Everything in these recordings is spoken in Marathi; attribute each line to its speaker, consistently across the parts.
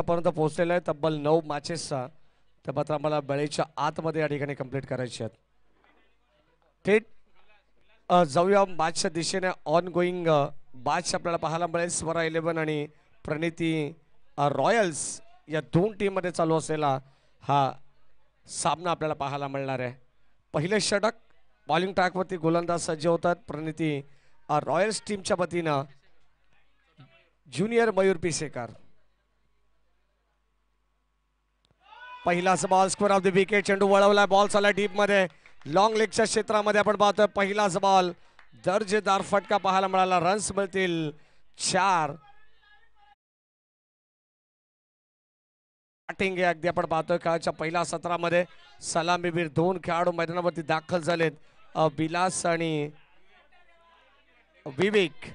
Speaker 1: पर्यंत पोहोचलेला आहे तब्बल 9 मॅचेसचा. त्या मात्र आम्हाला वेळेच्या आतमध्ये या ठिकाणी कंप्लीट करायचे आहेत. थेट जाऊया मॅचच्या दिशेने. ऑन गोईंग मॅच आपल्याला पाहायला मिळेल. स्वरा 11 आणि प्रणिती रॉयल्स या दोन टीम मध्ये चालू असलेला हा सामना आपल्याला पाहायला मिळणार आहे. पहिले षटक बॉलिंग ट्रॅकवरती गोलंदाज सज्ज होतात. प्रणिती रॉयल्स टीमच्या वतीनं ज्युनियर मयूर पिसेकर. पहिलाच ball square of the wicket. चेंडू वळवला, बॉल चालला डीप मध्ये लॉंग लेगच्या क्षेत्रामध्ये. आपण पाहतोय पहिलाच बॉल दर्जेदार फटका पाहायला मिळाला. रन्स मिळतील 4. बॅटिंग आहे अगदी. आपण पाहतोय खेळाच्या पहिल्या सत्रामध्ये सलामीवीर 2 खेळाडू मैदानावरती दाखल झालेत. विलास आणि विवेक.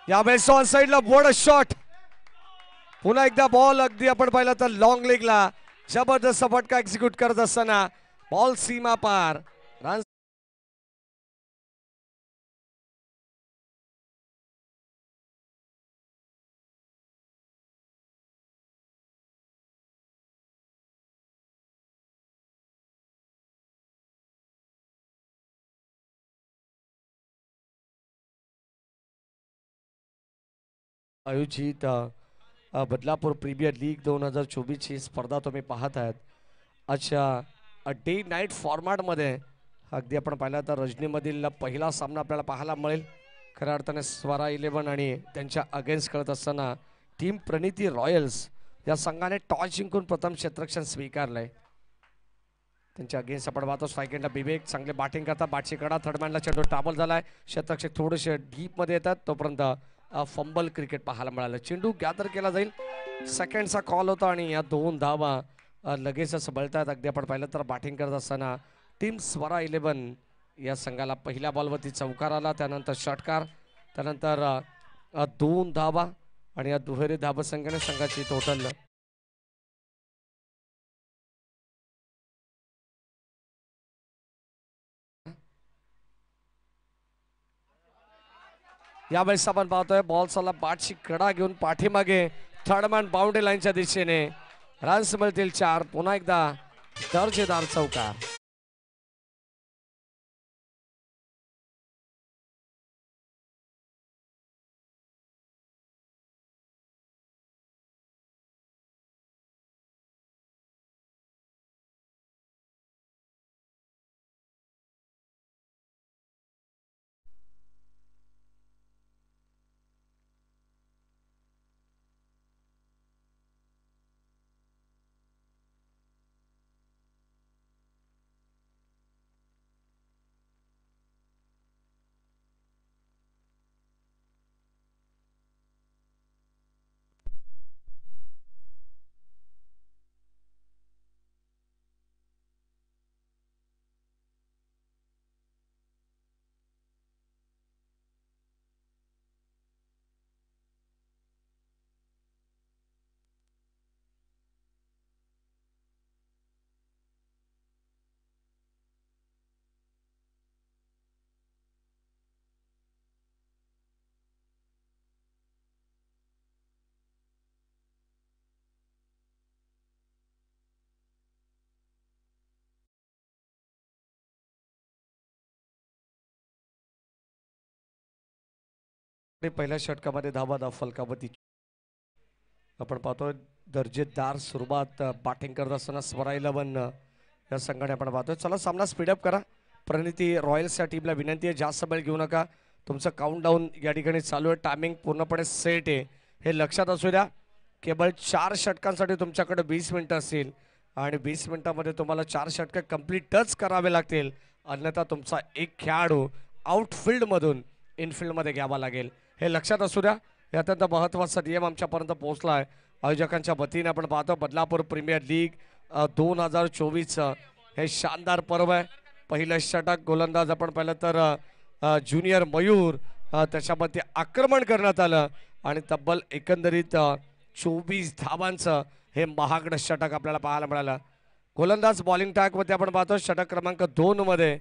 Speaker 1: यावेळेस ऑन साइडला बोर्ड शॉट. पुन्हा एकदा बॉल अगदी आपण पाहिलं तर लॉंग लेगला जबरदस्त फटका एक्झिक्यूट करत असताना बॉल सीमा पार. रन आयोजित बदलापूर प्रीमियर लीग 2024 ची स्पर्धा तुम्ही पाहत आहात. अच्छा डे नाईट फॉर्मॅटमध्ये अगदी आपण पाहिलं तर रजनीमधील पहिला सामना आपल्याला पाहायला मिळेल. खऱ्या अर्थाने स्वरा 11 आणि त्यांच्या अगेन्स्ट खेळत असताना टीम प्रणिती रॉयल्स या संघाने टॉस जिंकून प्रथम क्षेत्ररक्षण स्वीकारलंय. त्यांच्या अगेन्स्ट आपण पाहतो स्ट्राईक एंडला विवेक चांगले बॅटिंग करतात. बॅटची कडा थर्डमॅनला चेंडू टाबल झालाय. क्षेत्ररक्षक थोडेसे डीप मध्ये येतात तोपर्यंत फंबल क्रिकेट पाहायला मिळालं. चेंडू गॅदर केला जाईल. सेकंडचा कॉल होता आणि या 2 धावा लगेचच बळतात. अगदी आपण पाहिलं तर बॅटिंग करत असताना टीम स्वरा 11 या संघाला पहिल्या बॉलवरती चौकार आला, त्यानंतर षटकार, त्यानंतर 2 धावा आणि या दुहेरी धावा संख्येने संघाची टोटल यावेळेस आपण पाहतोय बॉल चालला बॅटची कडा घेऊन पाठीमागे थर्डमॅन बाउंड्री लाईनच्या दिशेने. रन्स मिळतील 4. पुन्हा एकदा दर्जेदार चौकार. पहिल्या षटकामध्ये धावा फलकावती आपण पाहतोय. दर्जेदार सुरुवात बॅटिंग करत असताना स्वरा 11 या संघाने आपण पाहतोय. चला सामना स्पीडअप करा. प्रणिती रॉयल्स या टीमला विनंती आहे जास्त वेळ घेऊ नका. तुमचं काउंट डाऊन या ठिकाणी चालू आहे. टायमिंग पूर्णपणे सेट आहे हे लक्षात असू द्या. केवळ 4 षटकांसाठी तुमच्याकडे 20 मिनिटं असतील आणि 20 मिनिटांमध्ये तुम्हाला 4 षटकं कंप्लीटच करावे लागतील. अन्यथा तुमचा एक खेळाडू आउटफील्डमधून इनफिल्डमध्ये घ्यावा लागेल हे लक्षात असू द्या. हे अत्यंत महत्त्वाचा नियम आमच्यापर्यंत पोहोचला आहे आयोजकांच्या वतीने. आपण पाहतो बदलापूर प्रीमियर लीग 2024 हे शानदार पर्व आहे. पहिलं षटक गोलंदाज आपण पाहिलं तर ज्युनियर मयूर त्याच्यामध्ये आक्रमण करण्यात आलं आणि तब्बल एकंदरीत 24 धावांचं हे महागडं षटक आपल्याला पाहायला मिळालं. गोलंदाज बॉलिंग टॅकवरती आपण पाहतो षटक क्रमांक 2 मध्ये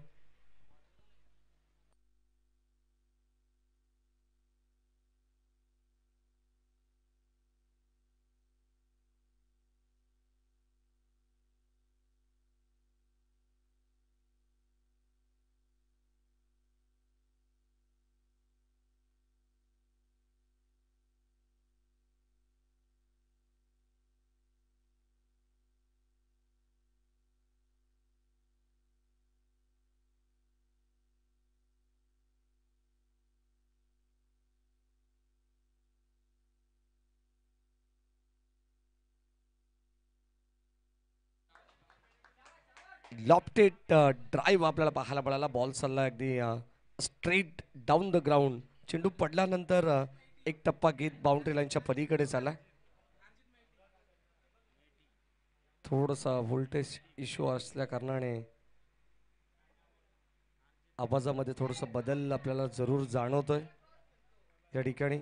Speaker 1: लॉफ्टेड ड्राईव्ह आपल्याला पाहायला मिळाला. बॉल चालला अगदी स्ट्रेट डाऊन द ग्राउंड. चेंडू पडल्यानंतर एक टप्पा घेत बाउंड्री लाईनच्या पलीकडे चालला. थोडासा व्होल्टेज इश्यू असल्या कारणाने आवाजामध्ये थोडासा बदल आपल्याला जरूर जाणवतोय या ठिकाणी.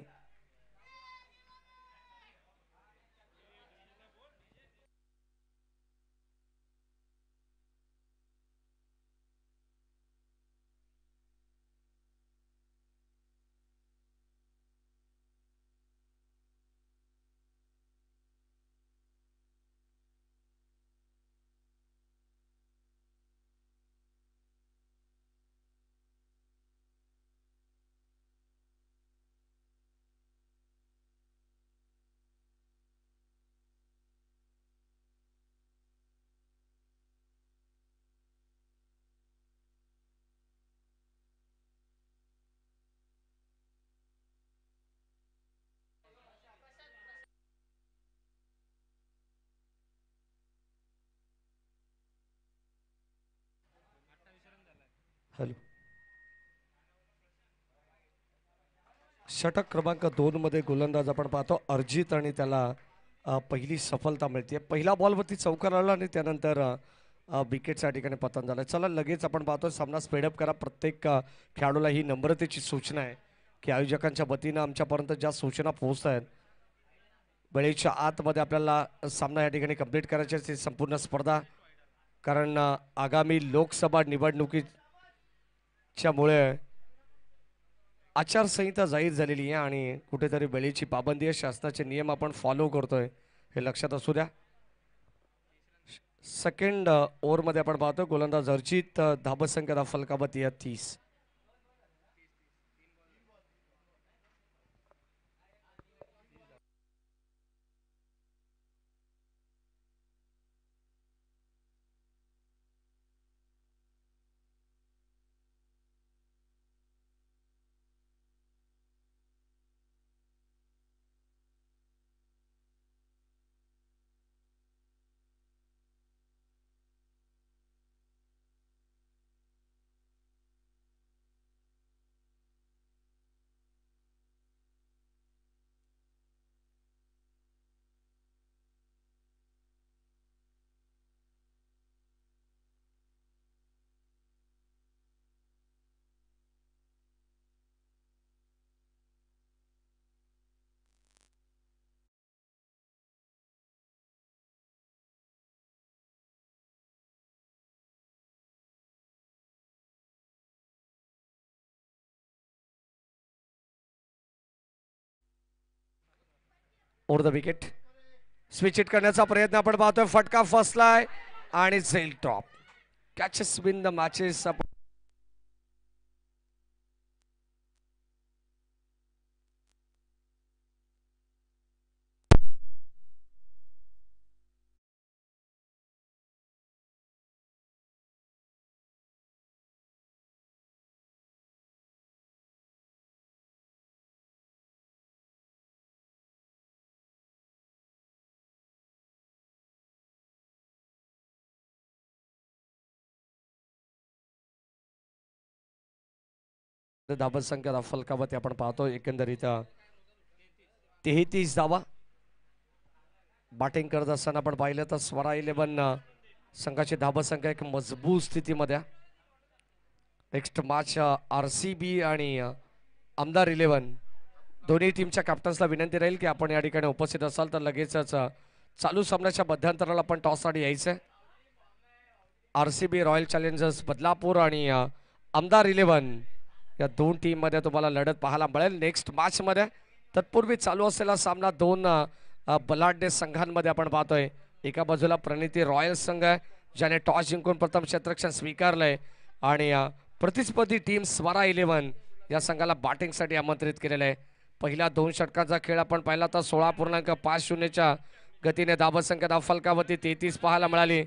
Speaker 1: हॅलो. षटक क्रमांक 2 मध्ये गोलंदाज आपण पाहतो अर्जित आणि त्याला पहिली सफलता मिळते. पहिला बॉलवरती चौकार आला आणि त्यानंतर विकेटच्या ठिकाणी पतन झालं. चला लगेच आपण पाहतो सामना स्पीडअप करा. प्रत्येक खेळाडूला ही नम्रतेची सूचना आहे की आयोजकांच्या वतीनं आमच्यापर्यंत ज्या सूचना पोहोचत आहेत वेळेच्या आतमध्ये आपल्याला सामना या ठिकाणी कंप्लीट करायचे संपूर्ण स्पर्धा. कारण आगामी लोकसभा निवडणुकीच्या मुळे आचारसंहिता जाहीर झालेली आहे आणि कुठेतरी वेळेची पाबंदी आहे. शासनाचे नियम आपण फॉलो करतोय हे लक्षात असू द्या. सेकंड ओव्हरमध्ये आपण पाहतो गोलंदाज अर्जित धाबसंख्या फलकावती 30. Over the wicket switch it करण्याचा प्रयत्न आपण पाहतोय. फटका फसलाय आणि झेल टॉप. Catches win the matches. धाबा संख्या फलकावती आपण पाहतो एकंदरीत 33 धावा. बॅटिंग करत असताना आपण पाहिलं तर स्वरा 11 संघाची धाबा संख्या एक मजबूत स्थितीमध्ये. नेक्स्ट मॅच RCB आणि आमदार 11 दोन्ही टीमच्या कॅप्टन्सला विनंती राहील की आपण या ठिकाणी उपस्थित असाल तर लगेचच चालू सामन्याच्या मध्यांतराला आपण टॉससाठी यायचंय. RCB रॉयल चॅलेंजर्स बदलापूर आणि आमदार 11 या दोन टीम मध्ये तुम्हाला लढत पाहायला मिळेल नेक्स्ट मॅच मध्ये. तत्पूर्वी चालू असलेला सामना दोन बलाढ्य संघांमध्ये आपण पाहतोय. एका बाजूला प्रणिती रॉयल संघ आहे ज्याने टॉस जिंकून प्रथम क्षेत्ररक्षण स्वीकारलंय आणि प्रतिस्पर्धी टीम स्वरा 11 या संघाला बॅटिंगसाठी आमंत्रित केलेलं आहे. पहिल्या 2 षटकांचा खेळ आपण पाहिला तर 16.50च्या गतीने धाबसंख्या फलकावती 33 पाहायला मिळाली.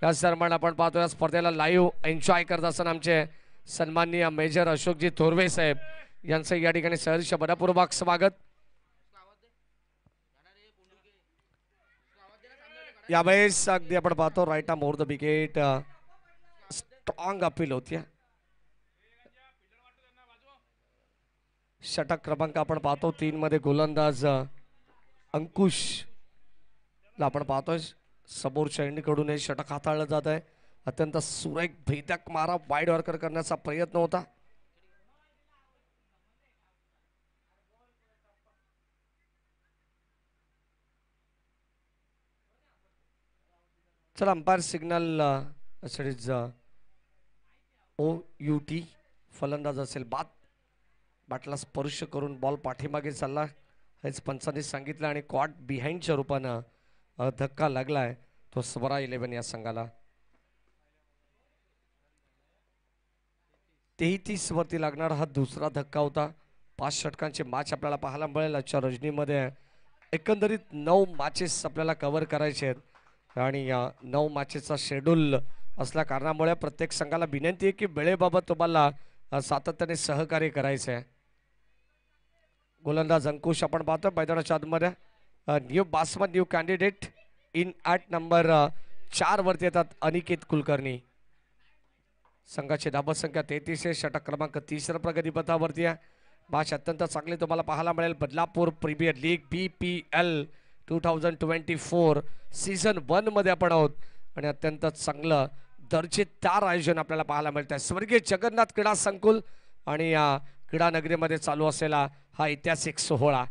Speaker 1: या दरम्यान आपण पाहतो या स्पर्धेला लाईव्ह एन्जॉय करत असताना आमचे सन्माननीय मेजर अशोकजी थोरवे साहेब यांचं या ठिकाणी सहर्ष मनपूर्वक स्वागत. यावेळेस अगदी आपण पाहतो right arm over the wicket strong appeal होती. षटक क्रमांक आपण पाहतो 3 मध्ये गोलंदाज अंकुश आपण पाहतोय समोरच्या एंडकडून हे षटक हाताळलं जात आहे. अत्यंत सुरेख भेदक मारा वाईड वॉर्कर करण्याचा प्रयत्न होता. चला अंपायर सिग्नल OUT फलंदाज असेल बाद. बॅटला स्पर्श करून बॉल पाठीमागे चालला हेच पंचांनी सांगितलं आणि कॉट बिहाइंडच्या रूपानं धक्का लागलाय तो स्वरा 11 या संघाला. 33 वरती लागणारा हा दुसरा धक्का होता. 5 षटकांचे मॅच आपल्याला पाहायला मिळेल आजच्या रजनीमध्ये. एकंदरीत 9 मॅचेस आपल्याला कव्हर करायचे आहेत आणि या 9 मॅचेसचा शेड्यूल असल्या कारणामुळे प्रत्येक संघाला विनंती आहे की वेळेबाबत तुम्हाला सातत्याने सहकार्य करायचं आहे. गोलंदाज अंकुश आपण पाहतो मैदानाच्या आतमध्ये new batsman new candidate in at number 4 वरती येतात अनिकेत कुलकर्णी. संघाची धाबा संख्या 33 आहे. षटक क्रमांक 30 प्रगतीपथावरती आहे. मॅच अत्यंत चांगली तुम्हाला पाहायला मिळेल. Badlapur premier league BPL 2024 season 1 मध्ये आपण आहोत आणि अत्यंत चांगलं दर्जेदार आयोजन आपल्याला पाहायला मिळतं. स्वर्गीय जगन्नाथ क्रीडा संकुल आणि या क्रीडा नगरीमध्ये चालू असलेला हा ऐतिहासिक सोहळा.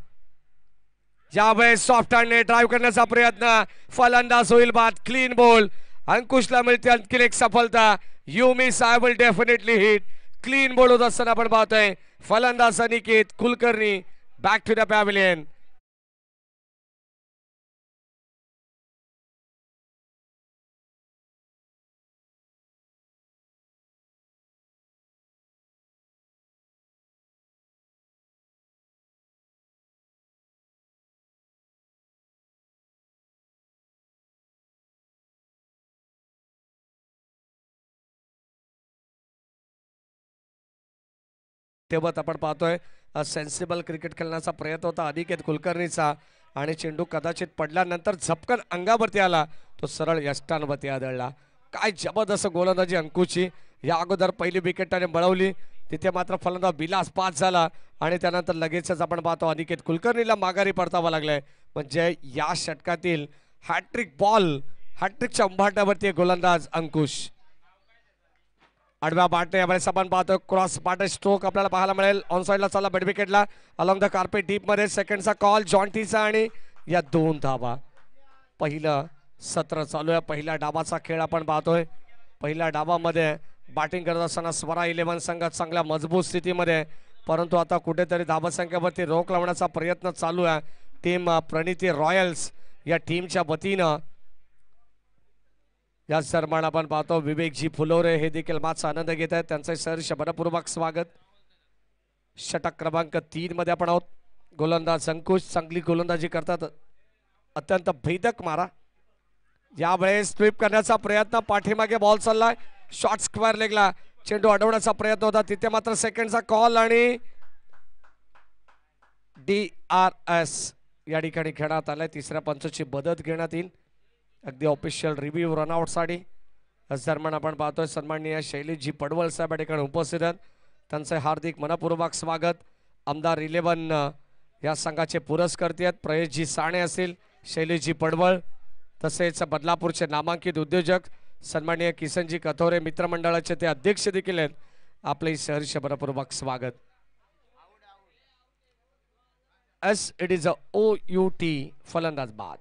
Speaker 1: यावेळेस सॉफ्ट हँडने ड्राईव्ह करण्याचा प्रयत्न फलंदाज होईल बाद. क्लीन बॉल अंकुशला मिळते आणखी एक सफलता. You miss I will definitely hit. Clean ball होत असताना आपण पाहतोय फलंदाज Aniket Kulkarni back to the pavilion. तेव्हा आपण पाहतोय सेन्सिबल क्रिकेट खेळण्याचा प्रयत्न होता अनिकेत कुलकर्णीचा आणि चेंडू कदाचित पडल्यानंतर झपकन अंगावरती आला तो सरळ यष्टांवरती आदळला. काय जबरदस्त गोलंदाजी अंकुशची. या अगोदर पहिली विकेट त्याने मिळवली तिथे मात्र फलंदाज बिलास पास झाला आणि त्यानंतर लगेचच आपण पाहतो अनिकेत कुलकर्णीला माघारी परतावा लागलाय. म्हणजे या षटकातील हॅट्रिक बॉल हॅट्रिकच्या उंबाट्यावरती गोलंदाज अंकुश. आडव्या बाटने यावेळेस आपण पाहतो क्रॉस बाटे स्ट्रोक आपल्याला पाहायला मिळेल. ऑन साइडला चालला बेड विकेटला अलॉंग द कार्पेट डीप मध्ये. सेकंडचा कॉल जॉन्टीचा आणि या 2 धावा. पहिलं सत्र चालू आहे. पहिल्या डावाचा खेळ आपण पाहतोय. पहिल्या डावामध्ये बॅटिंग करत असताना स्वरा 11 संघ चांगल्या मजबूत स्थितीमध्ये परंतु आता कुठेतरी धावसंख्येवरती रोख लावण्याचा प्रयत्न चालू आहे. टीम प्रणिती रॉयल्स या टीमच्या वतीनं. या दरम्यान आपण पाहतो विवेकजी फुलोरे हे देखील मॅचचा आनंद घेत आहेत. त्यांचं सहर्ष मनपूर्वक स्वागत. षटक क्रमांक 3 मध्ये आपण आहोत. गोलंदाज अंकुश चांगली गोलंदाजी करतात. अत्यंत भेदक मारा. यावेळेस स्वीप करण्याचा प्रयत्न पाठीमागे बॉल चाललाय. शॉर्ट स्क्वेअर लेगला चेंडू अडवण्याचा प्रयत्न होता तिथे मात्र सेकंडचा कॉल आणि DRS या ठिकाणी खेळण्यात आलाय. तिसऱ्या पंचाची मदत घेण्यात येईल अगदी ऑफिशियल रिव्ह्यू रनआउट साठी. दरम्यान आपण पाहतोय सन्माननीय शैलेशजी पडवळ साहेब या ठिकाणी उपस्थित आहेत. त्यांचे हार्दिक मनपूर्वक स्वागत. आमदार 11 या संघाचे पुरस्कर्ते आहेत. प्रयेशजी साणे असतील शैलेशजी पडवळ तसेच बदलापूरचे नामांकित उद्योजक सन्माननीय किसनजी कथोरे मित्रमंडळाचे ते अध्यक्ष देखील आहेत. आपले सहर्ष मनपूर्वक स्वागत. इट इज OUT फलंदाज बाद.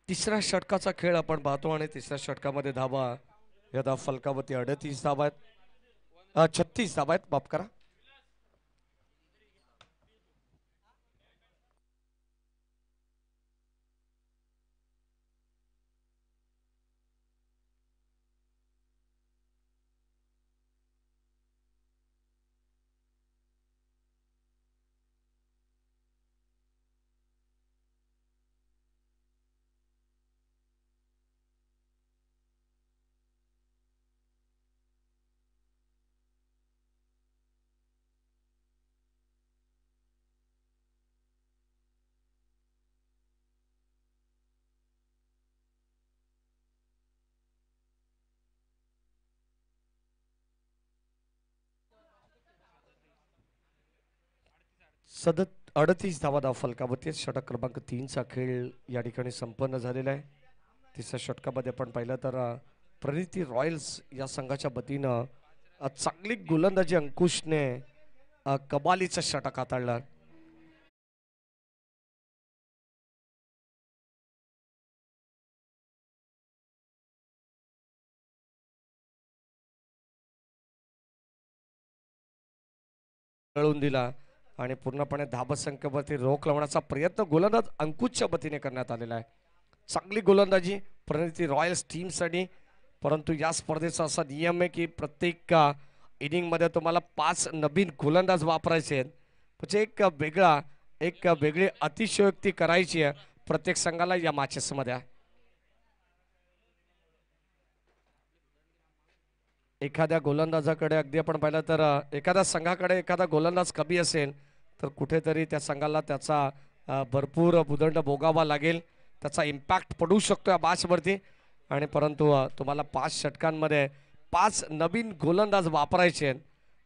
Speaker 1: तिसऱ्या षटकाचा खेळ आपण पाहतो आणि तिसऱ्या षटकामध्ये धावा या फलकावरती 38 धावा आहेत. 36 धावा आहेत माफ करा. सतत 38 धावा फलकावरती षटक क्रमांक 3चा खेळ या ठिकाणी संपन्न झालेला आहे. तिसऱ्या षटकामध्ये आपण पाहिलं तर प्रणिती रॉयल्स या संघाच्या वतीनं चांगली गोलंदाजी अंकुशने कमालीचं षटक हाताळलं. कळून दिला आणि पूर्णपणे धाबसंख्येवरती रोख लावण्याचा प्रयत्न गोलंदाज अंकुशच्या वतीने करण्यात आलेला आहे. चांगली गोलंदाजी प्रणिती रॉयल्स टीमसाठी. परंतु या स्पर्धेचा असा नियम आहे की प्रत्येक इनिंगमध्ये तुम्हाला 5 नवीन गोलंदाज वापरायचे आहेत. म्हणजे एक वेगळी अतिशयोक्ती करायची आहे प्रत्येक संघाला या मॅचेसमध्ये. एखाद्या गोलंदाजाकडे अगदी आपण पाहिलं तर एखाद्या संघाकडे एखादा गोलंदाज कमी असेल तर कुठेतरी त्या संघाला त्याचा भरपूर भूदंड भोगावा लागेल, त्याचा इम्पॅक्ट पडू शकतो या मॅचवरती. आणि परंतु तुम्हाला 5 षटकांमध्ये 5 नवीन गोलंदाज वापरायचे आहेत.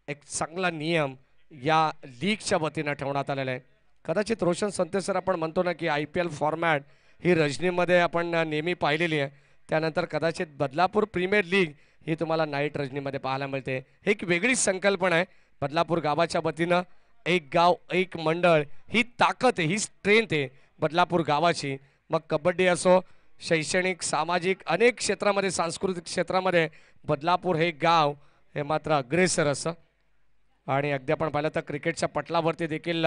Speaker 1: एक चांगला नियम या लीगच्या वतीनं ठेवण्यात आलेला आहे. कदाचित रोशन संतेश सर आपण म्हणतो ना की IPL फॉर्मॅट ही रजनीमध्ये आपण नेहमी पाहिलेली आहे. त्यानंतर कदाचित बदलापूर प्रीमियर लीग ही तुम्हाला नाईट रजनीमध्ये पाहायला मिळते. एक वेगळी संकल्पना आहे बदलापूर गावाच्या वतीनं. एक गाव एक मंडळ ही ताकद आहे, ही स्ट्रेंथ आहे बदलापूर गावाची. मग कबड्डी असो, शैक्षणिक सामाजिक अनेक क्षेत्रामध्ये सांस्कृतिक क्षेत्रामध्ये बदलापूर हे गाव हे मात्र अग्रेसर असं. आणि अगदी आपण पाहिलं तर क्रिकेटच्या पटलावरती देखील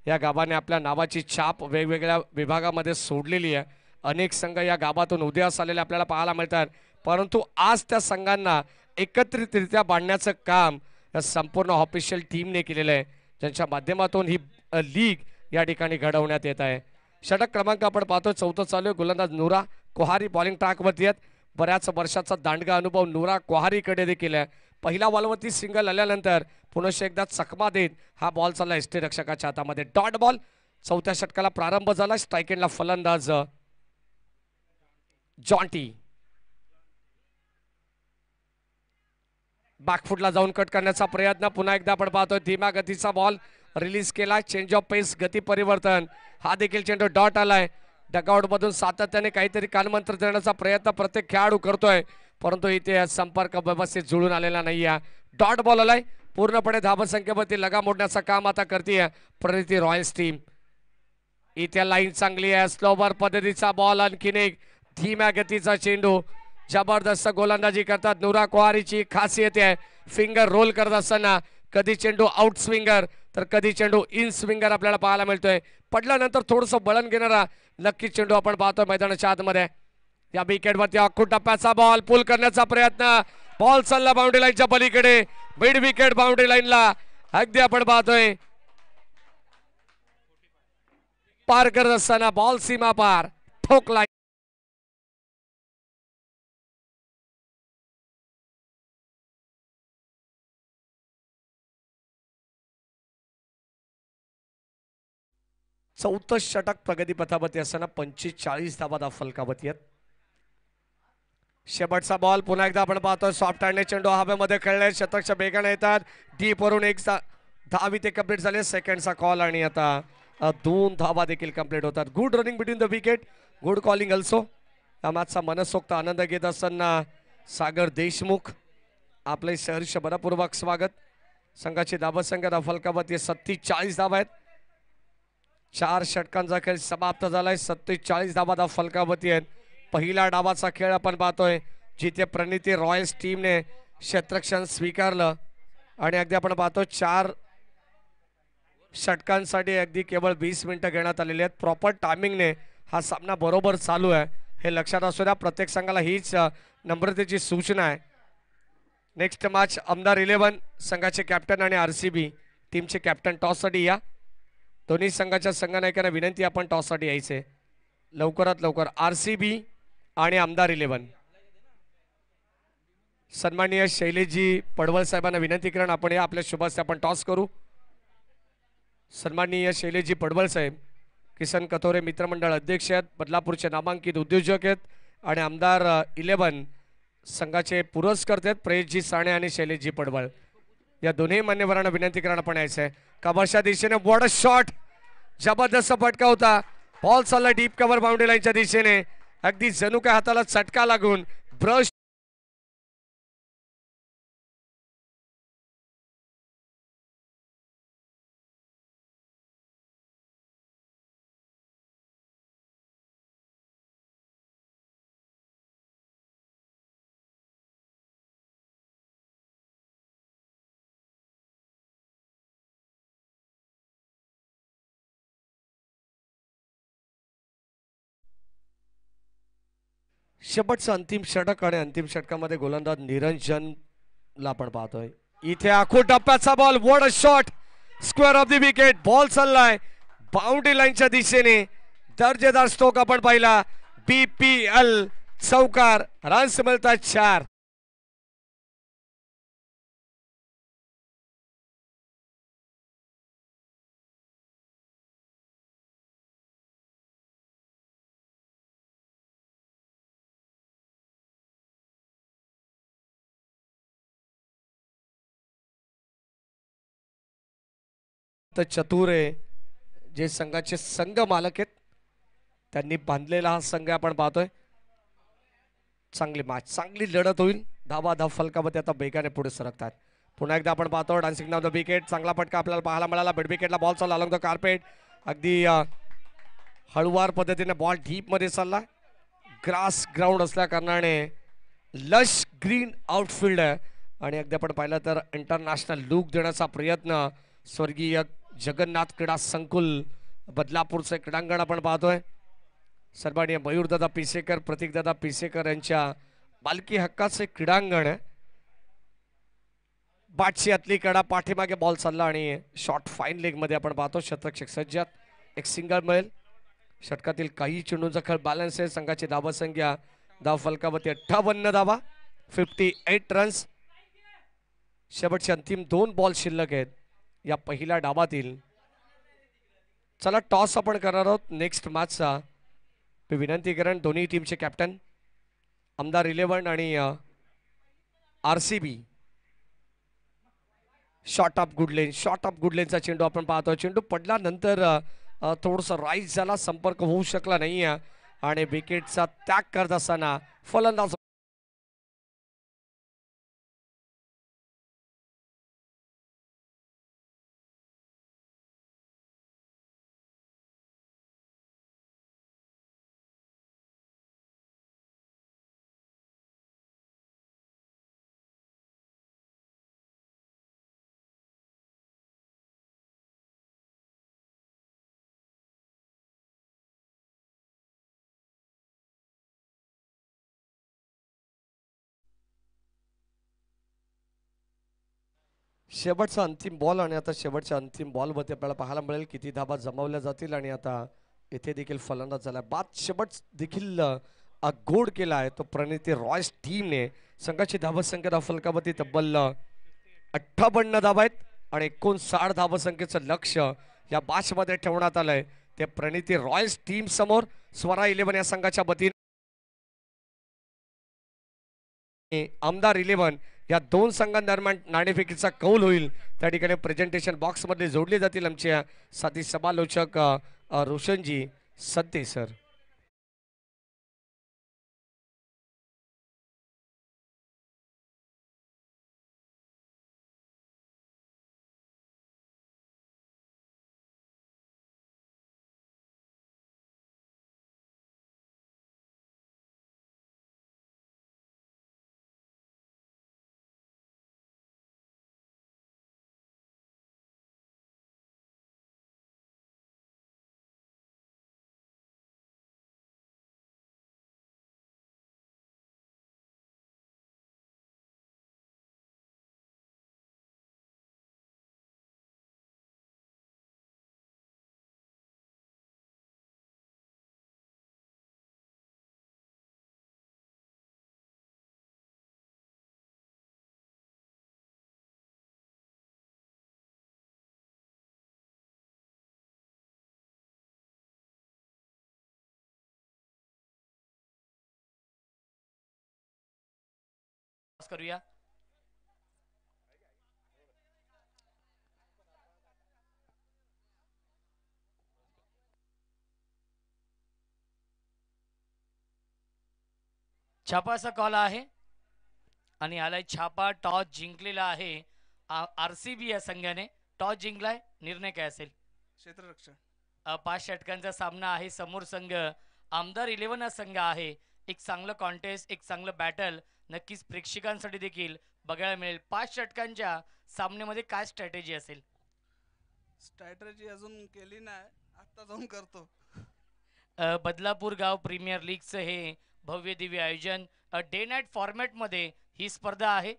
Speaker 1: या गावाने आपल्या नावाची छाप वेगवेगळ्या विभागामध्ये सोडलेली आहे. अनेक संघ या गावातून उदयास आलेले आपल्याला पाहायला मिळतात. परंतु आज त्या संघांना एकत्रितरित्या बांधण्याचं काम या संपूर्ण ऑफिशियल टीमने केलेलं आहे, ज्यांच्या माध्यमातून ही लीग या ठिकाणी घडवण्यात येत आहे. षटक क्रमांक आपण पाहतो 4थं चालू आहे. गोलंदाज नुरा कोहारी बॉलिंग ट्रॅकवरती आहेत. बऱ्याच वर्षाचा दांडगा अनुभव नुरा कोहारीकडे देखील आहे. पहिल्या बॉलवरती सिंगल आल्यानंतर पुनश्च एकदा चकमा देत हा बॉल चालला एसटी रक्षकाच्या हातामध्ये. Dot ball. 4थ्या षटकाला प्रारंभ झाला. स्ट्राईक एंडला फलंदाज जॉन्टी. बॅकफुटला जाऊन कट करण्याचा प्रयत्न. पुन्हा एकदा आपण पाहतोय धीम्या गतीचा बॉल रिलीज केला. चेंज ऑफ पेस, गती परिवर्तन. हा देखील चेंडू डॉट आलाय. डगआउट मधून सातत्याने काहीतरी कानमंत्र देण्याचा प्रयत्न प्रत्येक खेळाडू करतोय, परंतु इथे संपर्क व्यवस्थित जुळून आलेला नाहीये. डॉट बॉल आलाय. पूर्णपणे धावसंख्येवरती लगा मोडण्याचं काम आता करते प्रणिती रॉयल्स टीम. इथे लाईन चांगली आहे. स्लोवर पद्धतीचा बॉल. आणखीन एक धीम्या गतीचा चेंडू. जबरदस्त गोलंदाजी करतात नुरा कोहारीची खासियत आहे फिंगर रोल करत असताना कधी चेंडू आउट स्विंगर तर कधी चेंडू इन स्विंगर आपल्याला पाहायला मिळतोय. पडल्यानंतर थोडंसं बळण घेणारा नक्की चेंडू आपण पाहतोय मैदानाच्या आतमध्ये. या विकेटवरती अख्खू टप्प्याचा बॉल पुल करण्याचा प्रयत्न. बॉल चालला बाउंड्री लाईनच्या पलीकडे. मिड विकेट बाउंड्री लाईनला अगदी आपण पाहतोय पार करत असताना बॉल सीमा पार ठोकला. चौथं षटक प्रगतीपथावरती असताना 45 धावा फलकावरती आहेत. शेवटचा बॉल पुन्हा एकदा आपण पाहतोय सॉफ्ट हँडने चेंडू हवेमध्ये खेळले. शतकच्या बेगाने येतात. डीप वरून एक धावी ते कंप्लीट झाले. सेकंडचा कॉल आणि आता 2 धावा देखील कंप्लीट होतात. Good running between the wicket, good calling also. या मॅचचा मनसोक्त आनंद घेत असताना सागर देशमुख आपले सहर्ष मनपूर्वक स्वागत. संघाची धावसंख्या फलकावरती 47 धावा आहेत. 4 षटकांचा खेळ समाप्त झालाय. 47 धावा फलकावरती आहेत. पहिल्या डावाचा खेळ आपण पाहतोय जिथे प्रणिती रॉयल्स टीमने क्षेत्ररक्षण स्वीकारलं आणि अगदी आपण पाहतो 4 षटकांसाठी अगदी केवळ 20 मिनिटं घेण्यात आलेली आहेत. प्रॉपर टायमिंगने हा सामना बरोबर चालू आहे हे लक्षात असू द्या. प्रत्येक संघाला हीच नम्रतेची सूचना आहे. नेक्स्ट मॅच आमदार 11 संघाचे कॅप्टन आणि RCB टीमचे कॅप्टन टॉससाठी या. दोन्ही संघाच्या संघनायकांना विनंती आपण टॉससाठी यायचे लवकरात लवकर. RCB आणि आमदार 11. सन्माननीय शैलेशजी पडवळ साहेबांना विनंती करून आपण या आपल्या शुभास्ते आपण टॉस करू. सन्माननीय शैलेशजी पडवळ साहेब किसन कथोरे मित्रमंडळ अध्यक्ष आहेत, बदलापूरचे नामांकित उद्योजक आहेत आणि आमदार 11 संघाचे पुरस्कर्ते आहेत प्रेसजी साणे आणि शैलेशजी पडवळ. या दोन्ही मान्यवरांना विनंती करून आपण यायचं आहे. कमरच्या दिशेने वॉट अ शॉट, जबरदस्त फटका होता. बॉल चालला डीप कव्हर बाउंड्री लाईनच्या दिशेने, अगदी जणू काय हाताला चटका लागून ब्रश शेवटचं अंतिम षटक आणि अंतिम षटकामध्ये गोलंदाज निरंजनला आपण पाहतोय. इथे आखो टप्प्याचा ball, what a shot, square of the wicket. Ball चाललाय बाउंड्री लाईनच्या दिशेने, दर्जेदार स्ट्रोक आपण पाहिला. BPL चौकार, रन्स मिळतात 4. चतुर आहे, जे संघाचे संघ मालक आहेत त्यांनी बांधलेला हा संघ आपण पाहतोय. चांगली मॅच, चांगली लढत होईल. धावा धाव फलकामध्ये आता बेगाने पुढे सरकतात. पुन्हा एकदा आपण पाहतो डान्सिंग डाऊन द विकेट, चांगला फटका आपल्याला पाहायला मिळाला. बेड विकेटला बॉल चालला अलॉंग द कार्पेट, अगदी हळुवार पद्धतीने बॉल डीप मध्ये चालला. ग्रास ग्राउंड असल्या कारणाने लश ग्रीन आउटफील्ड आहे आणि अगदी आपण पाहिलं तर इंटरनॅशनल लुक देण्याचा प्रयत्न स्वर्गीय जगन्नाथ क्रीडा संकुल बदलापूरचे क्रीडांगण आपण पाहतोय. सन्माननीय मयूरदादा पिसेकर, प्रतीकदादा पिसेकर यांच्या मालकी हक्काचे क्रीडांगण आहे. बाटची आतली कडा, पाठीमागे बॉल चालला आणि शॉर्ट फाईन लेग मध्ये आपण पाहतो. शतरक्षक सज्जात, एक सिंगल मिळेल. षटकातील काही चेंडूंचा खेळ बॅलन्स आहे. संघाची धावा संख्या धाव फलकावरती 58 धावा, 58 रन्स. शेवटचे अंतिम 2 बॉल शिल्लक आहेत या पहिल्या डावातील. चला टॉस आपण करणार आहोत नेक्स्ट मॅचचा. मी विनंती करेन दोन्ही टीमचे कॅप्टन आमदार 11 आणि RCB. Short of good length, short of गुडलेनचा चेंडू आपण पाहतो. चेंडू पडल्यानंतर थोडंसं राईज झाला, संपर्क होऊ शकला नाही आणि विकेटचा त्याग करत असताना फलंदाज शेवटचा अंतिम बॉल आणि आता शेवटच्या अंतिम बॉलमध्ये आपल्याला पाहायला मिळेल किती धाबा जमावल्या जातील. आणि आता येथे देखील फलंदाज झाला. बाद शेवट देखील गोड केला आहे तो प्रणिती रॉयस टीमने. संघाची धावसंख्या धाव फलकावरती तब्बल 58 धावा आहेत आणि 59 धावसंख्येचं लक्ष या बॅचमध्ये ठेवण्यात आलंय. ते प्रणिती रॉयल्स टीम समोर स्वरा 11 या संघाच्या वतीने आमदार 11 या 2 संघांदरम्यान नाणेफेकीचा कौल होईल. त्या ठिकाणी प्रेझेंटेशन बॉक्स मध्ये जोडले जातील आमचे साथी समालोचक रोशनजी सत्ते सर.
Speaker 2: करूया. छापाचा कॉल आहे आणि आलाय छापा. टॉस जिंकलेला आहे RCB या संघाने. टॉस जिंकलाय. निर्णय काय असेल?
Speaker 3: क्षेत्ररक्षण.
Speaker 2: 5 षटकांचा सामना आहे. समोर संघ आमदार 11 हा संघ आहे. एक चांगलं कॉन्टेस्ट, एक चांगलं बॅटल नक्कीच प्रेक्षकांसाठी देखील बघायला मिळेल. 5 षटकांच्या सामन्यामध्ये काय स्ट्रॅटेजी असेल?
Speaker 3: स्ट्रॅटर्जी अजून केली नाही, आत्ता जाऊन करतो.
Speaker 2: बदलापूर गाव प्रीमियर लीगचं हे भव्य दिव्य आयोजन डे नाईट फॉर्मॅटमध्ये ही स्पर्धा आहे.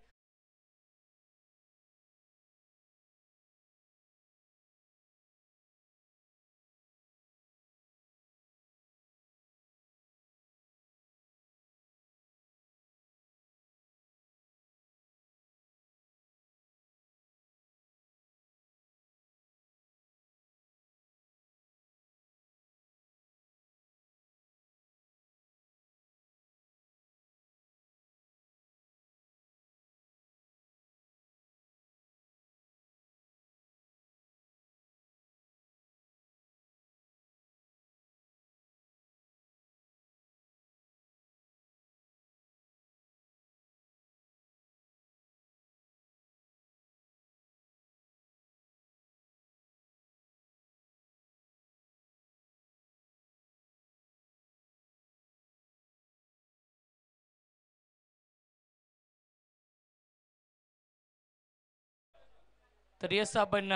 Speaker 2: तर यस, आपण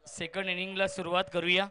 Speaker 2: सेकंड इनिंगला सुरुवात करूया.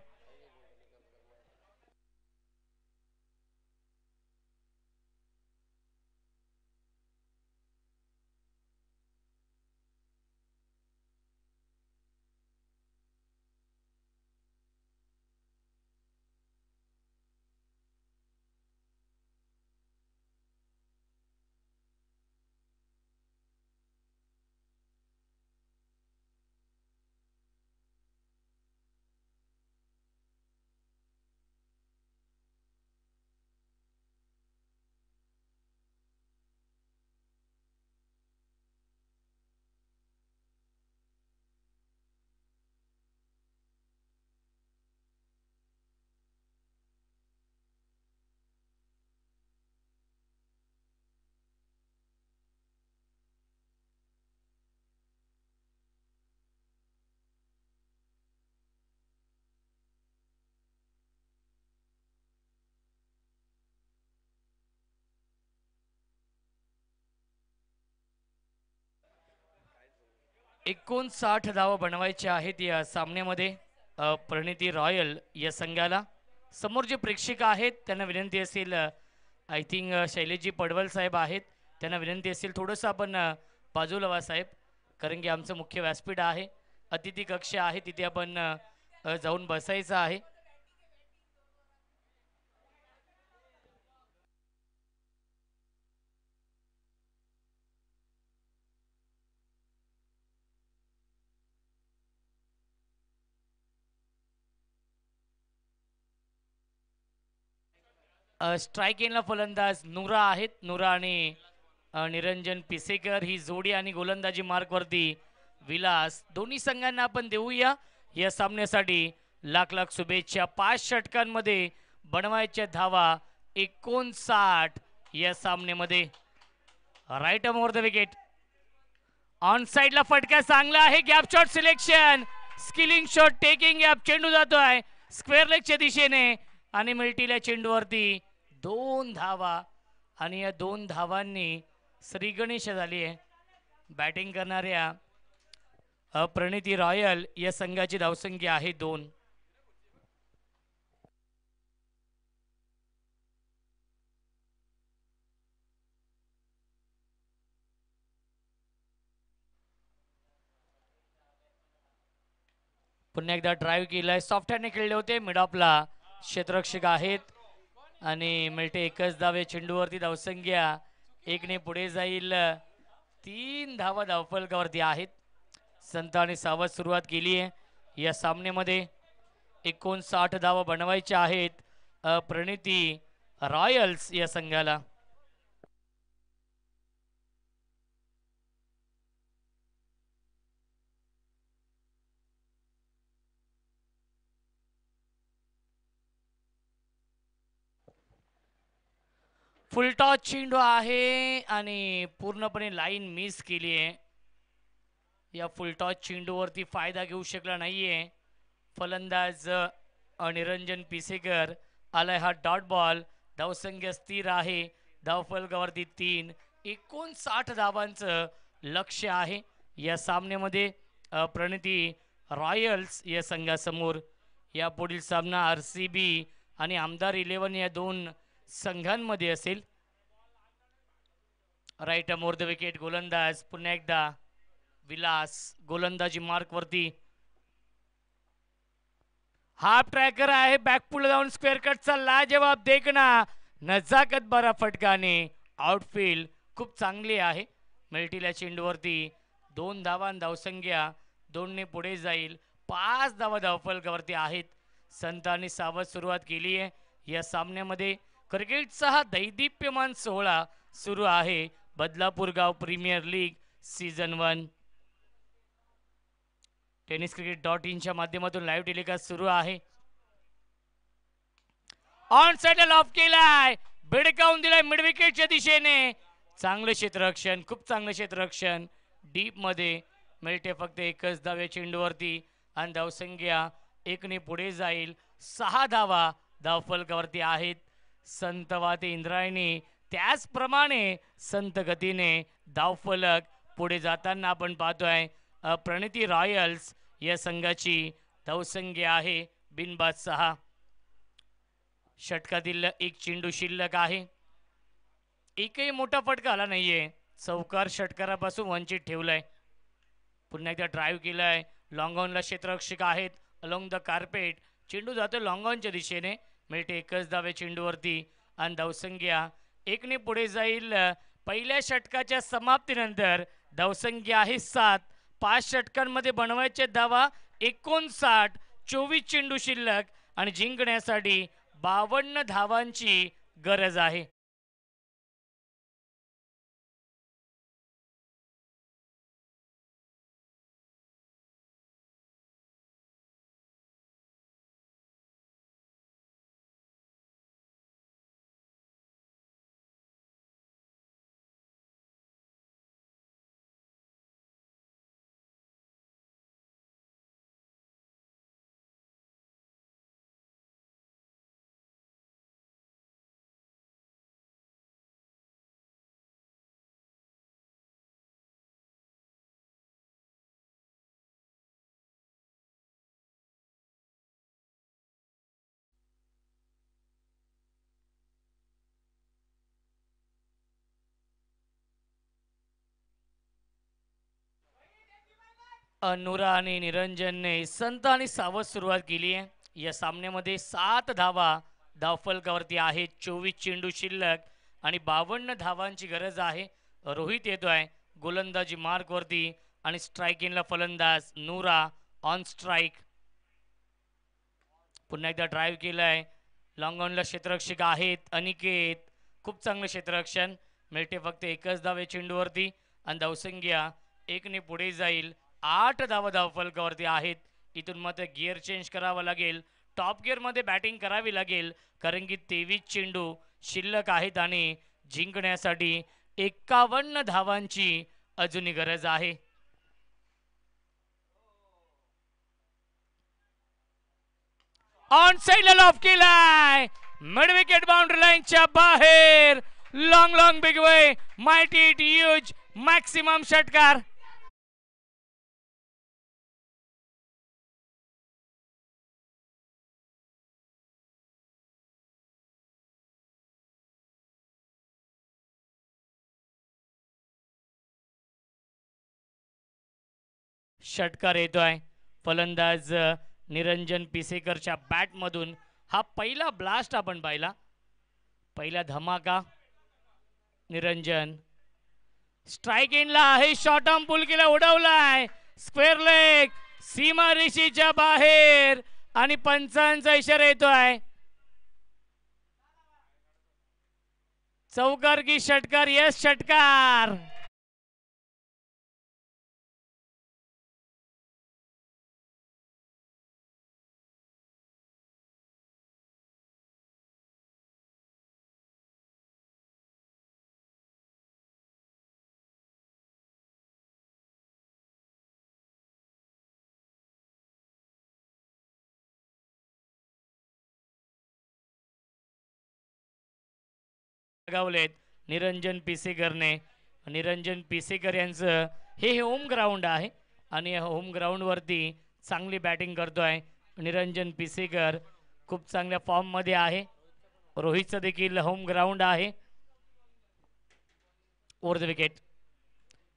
Speaker 2: एकूण 60 धावा बनवायच्या आहेत या सामन्यामध्ये. प्रणिती रॉयल या संघाला. समोर जे प्रेक्षक आहेत त्यांना विनंती असेल, आय थिंक शैलेशजी पडवल साहेब आहेत, त्यांना विनंती असेल थोडंसं आपण बाजूला व्हा साहेब, कारण की आमचं मुख्य व्यासपीठ आहे, अतिथी कक्ष आहे, तिथे आपण जाऊन बसायचं आहे. स्ट्राईक एनला फलंदाज नुरा आहेत. नुरा आणि निरंजन पिसेकर ही जोडी आणि गोलंदाजी मार्कवरती विलास. दोन्ही संघांना आपण देऊया या सामन्यासाठी लाख लाख शुभेच्छा. 5 षटकांमध्ये बनवायच्या धावा 59 या सामन्यामध्ये. Right over the wicket. On साइडला फटका चांगला आहे. Gap shot selection, skilling shot, taking gap. चेंडू जातोय स्क्वेअर लेगच्या दिशेने आणि मिल्टील्या चेंडूवरती 2 धावा आणि या 2 धावांनी श्रीगणेश झाली आहे. बॅटिंग करणाऱ्या प्रणिती रॉयल या संघाची धावसंख्या आहे 2. पुन्हा एकदा ड्राईव्ह केलाय, सॉफ्ट हँडने खेळले होते. मिड ऑफला क्षेत्ररक्षक आहेत आणि मिळते एकच धावे चेंडूवरती. धावसंख्या 1ने पुढे जाईल. 3 धावा धावफलकावरती आहेत. संत आणि सावध सुरुवात केली आहे या सामन्यामध्ये. 59 धावा बनवायच्या आहेत प्रणिती रॉयल्स या संघाला. फुलटॉस चेंडू आहे आणि पूर्णपणे लाईन मिस केली आहे. या फुलटॉस चेंडूवरती फायदा घेऊ शकला नाहीये फलंदाज निरंजन पिसेकर. आलाय हा डॉट बॉल. धावसंख्या स्थिर आहे. धावफलकावरती 3. 59 धावांचं लक्ष्य आहे या सामन्यामध्ये. प्रणिती रॉयल्स या संघासमोर. या पुढील सामना RCB आणि आमदार 11 या दोन संघांमध्ये असेल. राईट मोर द विकेट गोलंदाज पुन्हा एकदा विलास गोलंदाजी मार्क वरती. हाफ ट्रॅकर आहे. बॅकपुल जाऊन स्क्वेअर कटचा लाजवाब देखना. नजाकत बरा फटकाने आउटफील्ड खूप चांगली आहे. मिल्टीला चेंडूवरती 2 धावा. धावसंख्या 2ने पुढे जाईल. 5 धावा धावफलकावरती आहेत. संतांनी सावध सुरुवात केली आहे या सामन्यामध्ये. क्रिकेटचा हा दैदिप्यमान सोहळा सुरू आहे. बदलापूर गाव प्रीमियर लीग सीझन 1 tenniscricket.in माध्यमातून लाईव्ह टेलिकास्ट सुरू आहे. ऑन साइड ऑफ केलाय. भिडकावून दिलाय मिड विकेटच्या दिशेने. चांगलं क्षेत्ररक्षण. खूप चांगलं क्षेत्ररक्षण. डीप मध्ये मिळते फक्त एकच धाव या चेंडूवरती आणि धावसंख्या 1ने पुढे जाईल. 6 धावा धावफलकावरती आहेत. संत वाते इंद्रायणी त्याचप्रमाणे संत गतीने धावफलक पुढे जाताना आपण पाहतोय. प्रणिती रॉयल्स या संघाची धावसंख्या आहे बिनबाद 6. षटकातील एक चेंडू शिल्लक आहे. एकही मोठा फटका आला नाहीये. चौकार षटकारापासून वंचित ठेवलाय. पुन्हा एकदा ड्राईव्ह केलाय. लॉंग ऑनला क्षेत्ररक्षक आहेत. अलोंग द कार्पेट चेंडू जातो लॉंग ऑनच्या दिशेने. मिळते एकच धावे चेंडूवरती आणि धावसंख्या 1ने पुढे जाईल. पहिल्या षटकाच्या समाप्तीनंतर धावसंख्या आहे 7. 5 षटकांमध्ये बनवायचे धावा 59. 24 चेंडू शिल्लक आणि जिंकण्यासाठी 52 धावांची गरज आहे. अनुरा आणि निरंजनने संत आणि सावध सुरुवात केली आहे. या सामन्यामध्ये 7 धावा धावफलकावरती आहेत. 24 चेंडू शिल्लक आणि 52 धावांची गरज आहे. रोहित येतोय गोलंदाजी मार्क वरती आणि स्ट्रायकिंगला फलंदाज नुरा ऑन स्ट्राईक. पुन्हा एकदा ड्राईव्ह केलाय. लॉंग ऑनला क्षेत्ररक्षक आहेत अनिकेत. खूप चांगलं क्षेत्ररक्षण. मिळते फक्त एकच धाव या चेंडूवरती आणि धावसंख्या 1ने पुढे जाईल. 8 धावा धावफलकावरती आहेत. इथून मात्र गिअर चेंज करावा लागेल. टॉप गिअरमध्ये बॅटिंग करावी लागेल कारण की 23 चेंडू शिल्लक आहेत आणि जिंकण्यासाठी 51 धावांची अजूनही गरज आहे. ऑन साइडला लॉफ केलाय. मिड विकेट बाउंड्री लाईनच्या बाहेर. Long big way mighty it huge maximum षटकार. षटकार येतोय फलंदाज निरंजन पिसेकरच्या बॅट मधून. हा पहिला ब्लास्ट आपण पाहिला. पहिला धमाका. निरंजन स्ट्राइक इनला आहे. शॉर्ट आर्म पुल केला. उडवलाय. स्क्वेअर लेग सीमा रेषेच्या बाहेर आणि पंचांचा इशारा येतोय. चौकार की षटकार. यस षटकार. लगावलेत निरंजन पिसेकरने. निरंजन पिसेकर यांचं हे होम ग्राउंड आहे आणि या होम ग्राउंडवरती चांगली बॅटिंग करतोय निरंजन पिसेकर. खूप चांगल्या फॉर्ममध्ये आहे. रोहितचं देखील होम ग्राउंड आहे. Over the wicket.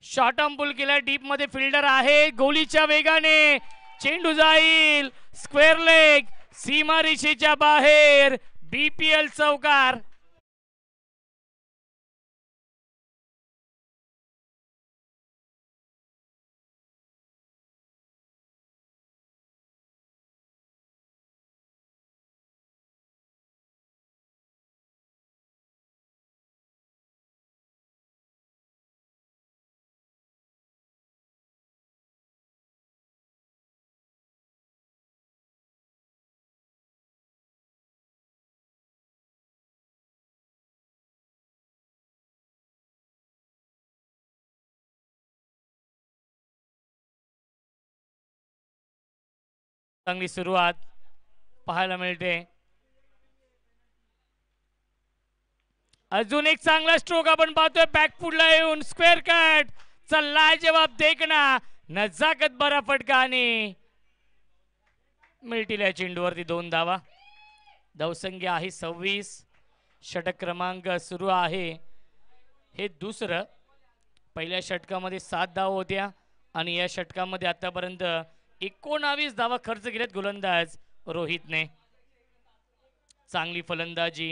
Speaker 2: Short arm pull केला. डीप मध्ये फिल्डर आहे. गोलीच्या वेगाने चेंडू जाईल स्क्वेअर लेग सीमारेषेच्या बाहेर. बीपीएल चौकार. चांगली सुरुवात पाहायला मिळते. अजून एक चांगला स्ट्रोक आपण पाहतोय बॅकफुटला येऊन स्क्वेअर कट. चला जवाब देखना नजाकत बरा फटका आणि मिळतील या चेंडूवरती 2 धावा. धावसंख्या आहे 26. षटक क्रमांक सुरू आहे. हे दुसरं. पहिल्या षटकामध्ये 7 धावा होत्या आणि या षटकामध्ये आतापर्यंत 19 धावा खर्च केल्यात गोलंदाज रोहितने. चांगली फलंदाजी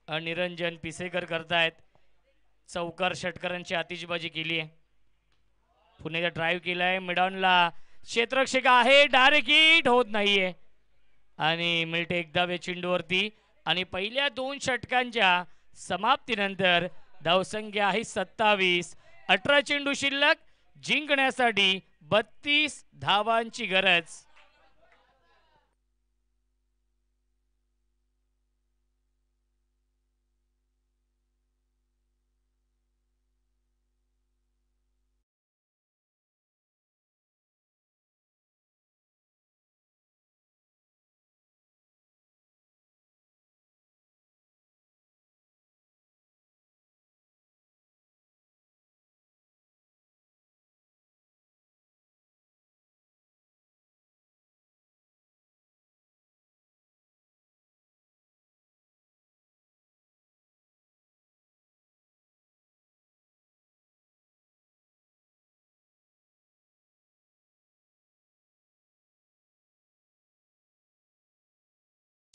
Speaker 2: निरंजन पिसेकर करतायत. चौकार षटकारांची आतिषबाजी केली आहे. पुण्याचा ड्राईव्ह केलाय मिडॉनला. क्षेत्ररक्षक आहे. डायरेक्ट हिट होत नाहीये आणि मिळते एक धाव या चेंडूवरती. आणि पहिल्या 2 षटकांच्या समाप्तीनंतर धावसंख्या आहे 27. 18 चेंडू शिल्लक. जिंकण्यासाठी 32 धावांची गरज.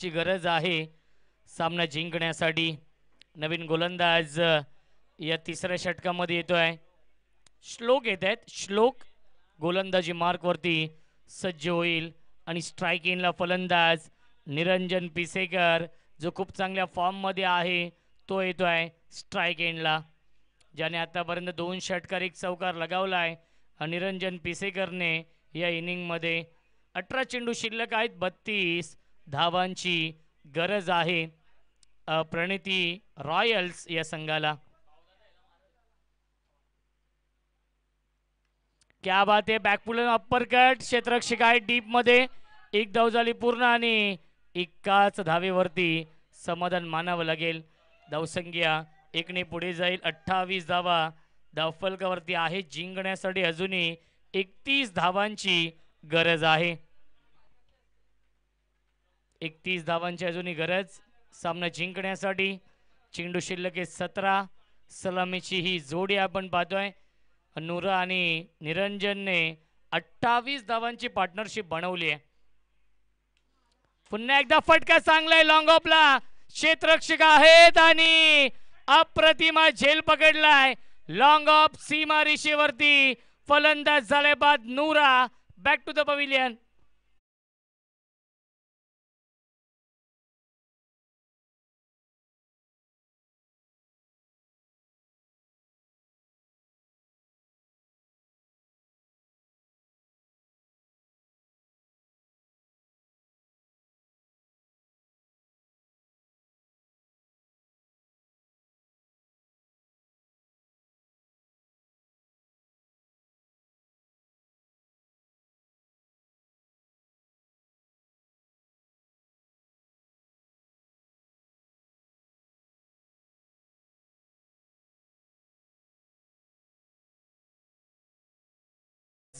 Speaker 2: ची गरज आहे सामना जिंकण्यासाठी. नवीन गोलंदाज या तिसऱ्या षटकामध्ये येतोय. श्लोक येत आहेत. श्लोक गोलंदाजी मार्कवरती सज्ज होईल आणि स्ट्राईक इनला फलंदाज निरंजन पिसेकर जो खूप चांगल्या फॉर्ममध्ये आहे तो येतोय स्ट्राईक एंडला. ज्याने आतापर्यंत 2 षटकार 1 चौकार लगावलाय. निरंजन पिसेकरने या इनिंगमध्ये 18 चेंडू शिल्लक आहेत. 32 धावांची गरज आहे प्रणिती रॉयल्स या संघाला. क्या बात आहे. बॅकपुल अप्पर कट. क्षेत्ररक्षक आहे डीप मध्ये. 1 धाव झाली पूर्ण आणि एकाच धावेवरती समाधान मानावं लागेल. धावसंख्या 1 ने पुढे जाईल. 28 धावा धावफलकावरती आहे. जिंकण्यासाठी अजूनही 31 धावांची गरज आहे. 31 धावांची अजूनही गरज सामना जिंकण्यासाठी. चेंडू शिल्लक आहे 17. सलामीची ही जोडी आपण पाहतोय. नुरा आणि निरंजनने 28 धावांची पार्टनरशिप बनवली आहे. पुन्हा एकदा फटका चांगलाय लॉंग ऑफला. क्षेत्ररक्षक आहेत आणि अप्रतिमा झेल पकडलाय. लॉंग ऑफ सीमा रेषेवरती फलंदाज झाले बाद Nura. Back to the pavilion.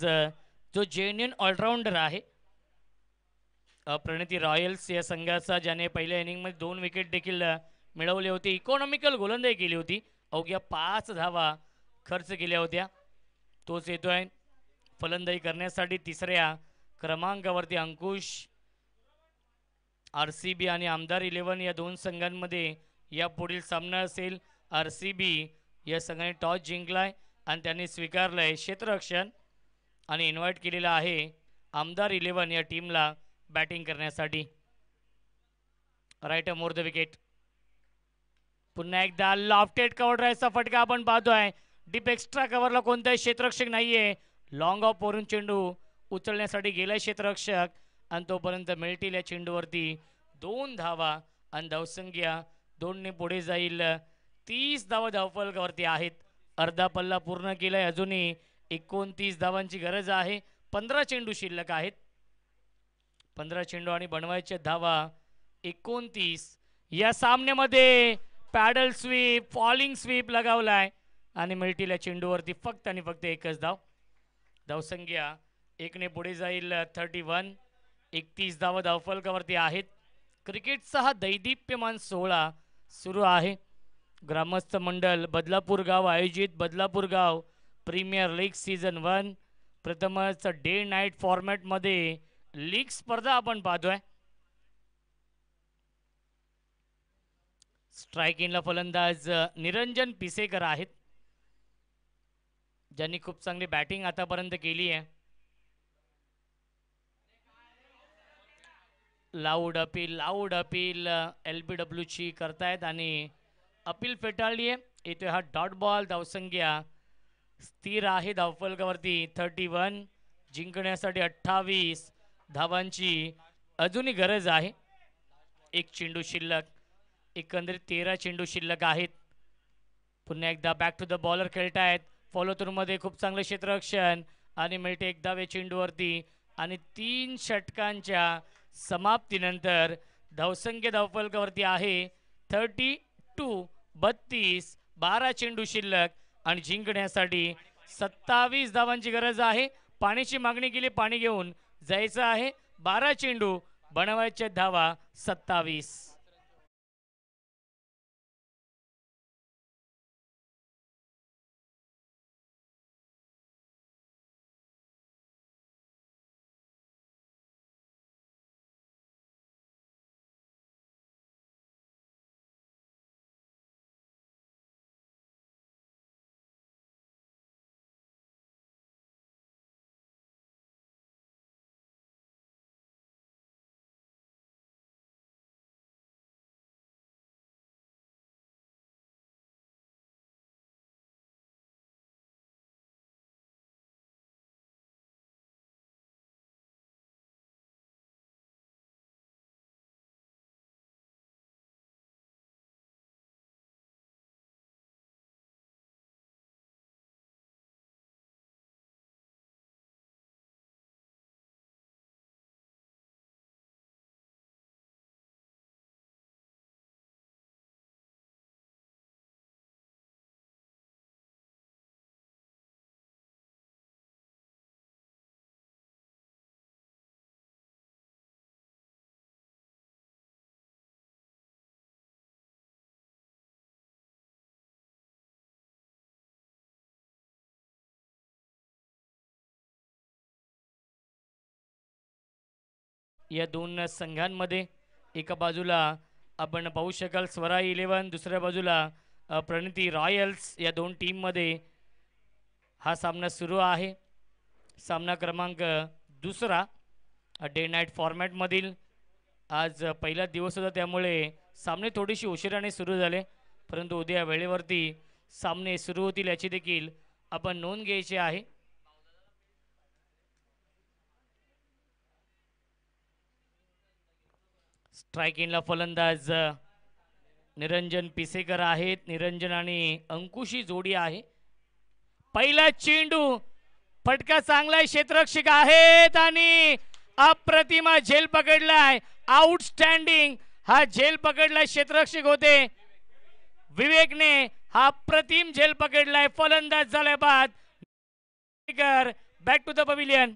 Speaker 2: जो जेन्युइन ऑलराऊंडर आहे प्रणिती रॉयल्स या संघाचा, ज्याने पहिल्या इनिंगमध्ये 2 विकेट देखील मिळवले होते. इकॉनॉमिकल गोलंदाजी केली होती, अवघ्या 5 धावा खर्च केल्या होत्या. तोच येतोय फलंदाजी करण्यासाठी तिसऱ्या क्रमांकावरती. अंकुश. RCB आणि आमदार 11 या दोन संघांमध्ये या पुढील सामना असेल. RCB या संघाने टॉस जिंकलाय आणि त्यांनी स्वीकारलंय क्षेत्ररक्षण आणि इन्व्हाइट केलेलं आहे आमदार 11 या टीमला बॅटिंग करण्यासाठी. Right more the wicket. पुन्हा एकदा लॉफ्टेड कव्हर ड्राईव्हचा फटका आपण पाहतोय. डीप एक्स्ट्रा कव्हरला कोणताही क्षेत्ररक्षक नाहीये. लॉंग ऑफ वरून चेंडू उचलण्यासाठी गेलाय क्षेत्ररक्षक आणि तोपर्यंत मिळतील या चेंडूवरती 2 धावा आणि धावसंख्या 2 ने पुढे जाईल. 30 धावा धावफलकावरती आहेत. अर्धा पल्ला पूर्ण केलाय. अजूनही 29 धावांची गरज आहे. 15 चेंडू शिल्लक आहेत. 15 चेंडू आणि बनवायचे धावा 29. या सामन्यामध्ये पॅडल स्वीप, फॉलिंग स्वीप लगावलाय आणि मिळतील या चेंडूवरती फक्त आणि फक्त एकच धाव. धावसंख्या 1 ने पुढे जाईल. 31. 31 धावा धावफलकावरती आहेत. क्रिकेटचा हा दैदिप्यमान सोहळा सुरू आहे. ग्रामस्थ मंडळ बदलापूर गाव आयोजित बदलापूर गाव प्रीमियर लीग सीझन 1 प्रथमच डे नाईट फॉर्मॅटमध्ये लीग स्पर्धा आपण पाहतोय. स्ट्राईक इनला फलंदाज निरंजन पिसेकर आहेत, ज्यांनी खूप चांगली बॅटिंग आतापर्यंत केली आहे. लाऊड अपील LBW ची करतायत आणि अपील फेटाळली आहे. येतोय हा डॉट बॉल. धावसंख्या स्थिर आहे धावफलकावरती 31. जिंकण्यासाठी 28 धावांची अजूनही गरज आहे. 1 चेंडू शिल्लक. एकंदरीत 13 चेंडू शिल्लक आहेत. पुन्हा एकदा बॅक टू द बॉलर खेळतायत. फॉलो थ्रू मध्ये खूप चांगलं क्षेत्ररक्षण आणि मिळते 1 धाव चेंडूवरती आणि 3 षटकांच्या समाप्तीनंतर धावसंख्या धावफलकावरती आहे 32. 32. 12 चेंडू शिल्लक आणि जिंकण्यासाठी 27 धावांची गरज आहे. पाण्याची मागणी केली, पाणी घेऊन जायचं आहे. 12 चेंडू बनवायचे धावा 27. या दोन संघांमध्ये एका बाजूला आपण पाहू शकाल स्वरा 11, दुसऱ्या बाजूला प्रणिती रॉयल्स. या दोन टीममध्ये हा सामना सुरू आहे. सामना क्रमांक 2 डे नाईट फॉर्मॅटमधील. आज पहिला दिवस होता त्यामुळे सामने थोडीशी उशिराने सुरू झाले, परंतु उद्या वेळेवरती सामने सुरू होतील याची देखील आपण नोंद घ्यायची आहे. स्ट्राईक इनला फलंदाज निरंजन पिसेकर आहेत. निरंजन आणि अंकुशी जोडी आहे. पहिला चेंडू फटका चांगला क्षेत्ररक्षक आहेत आणि अप्रतिमा झेल पकडलाय. आउटस्टँडिंग हा झेल पकडलाय. क्षेत्ररक्षक होते विवेकने हा अप्रतिम झेल पकडलाय. फलंदाज झाल्या बाद back to the pavilion.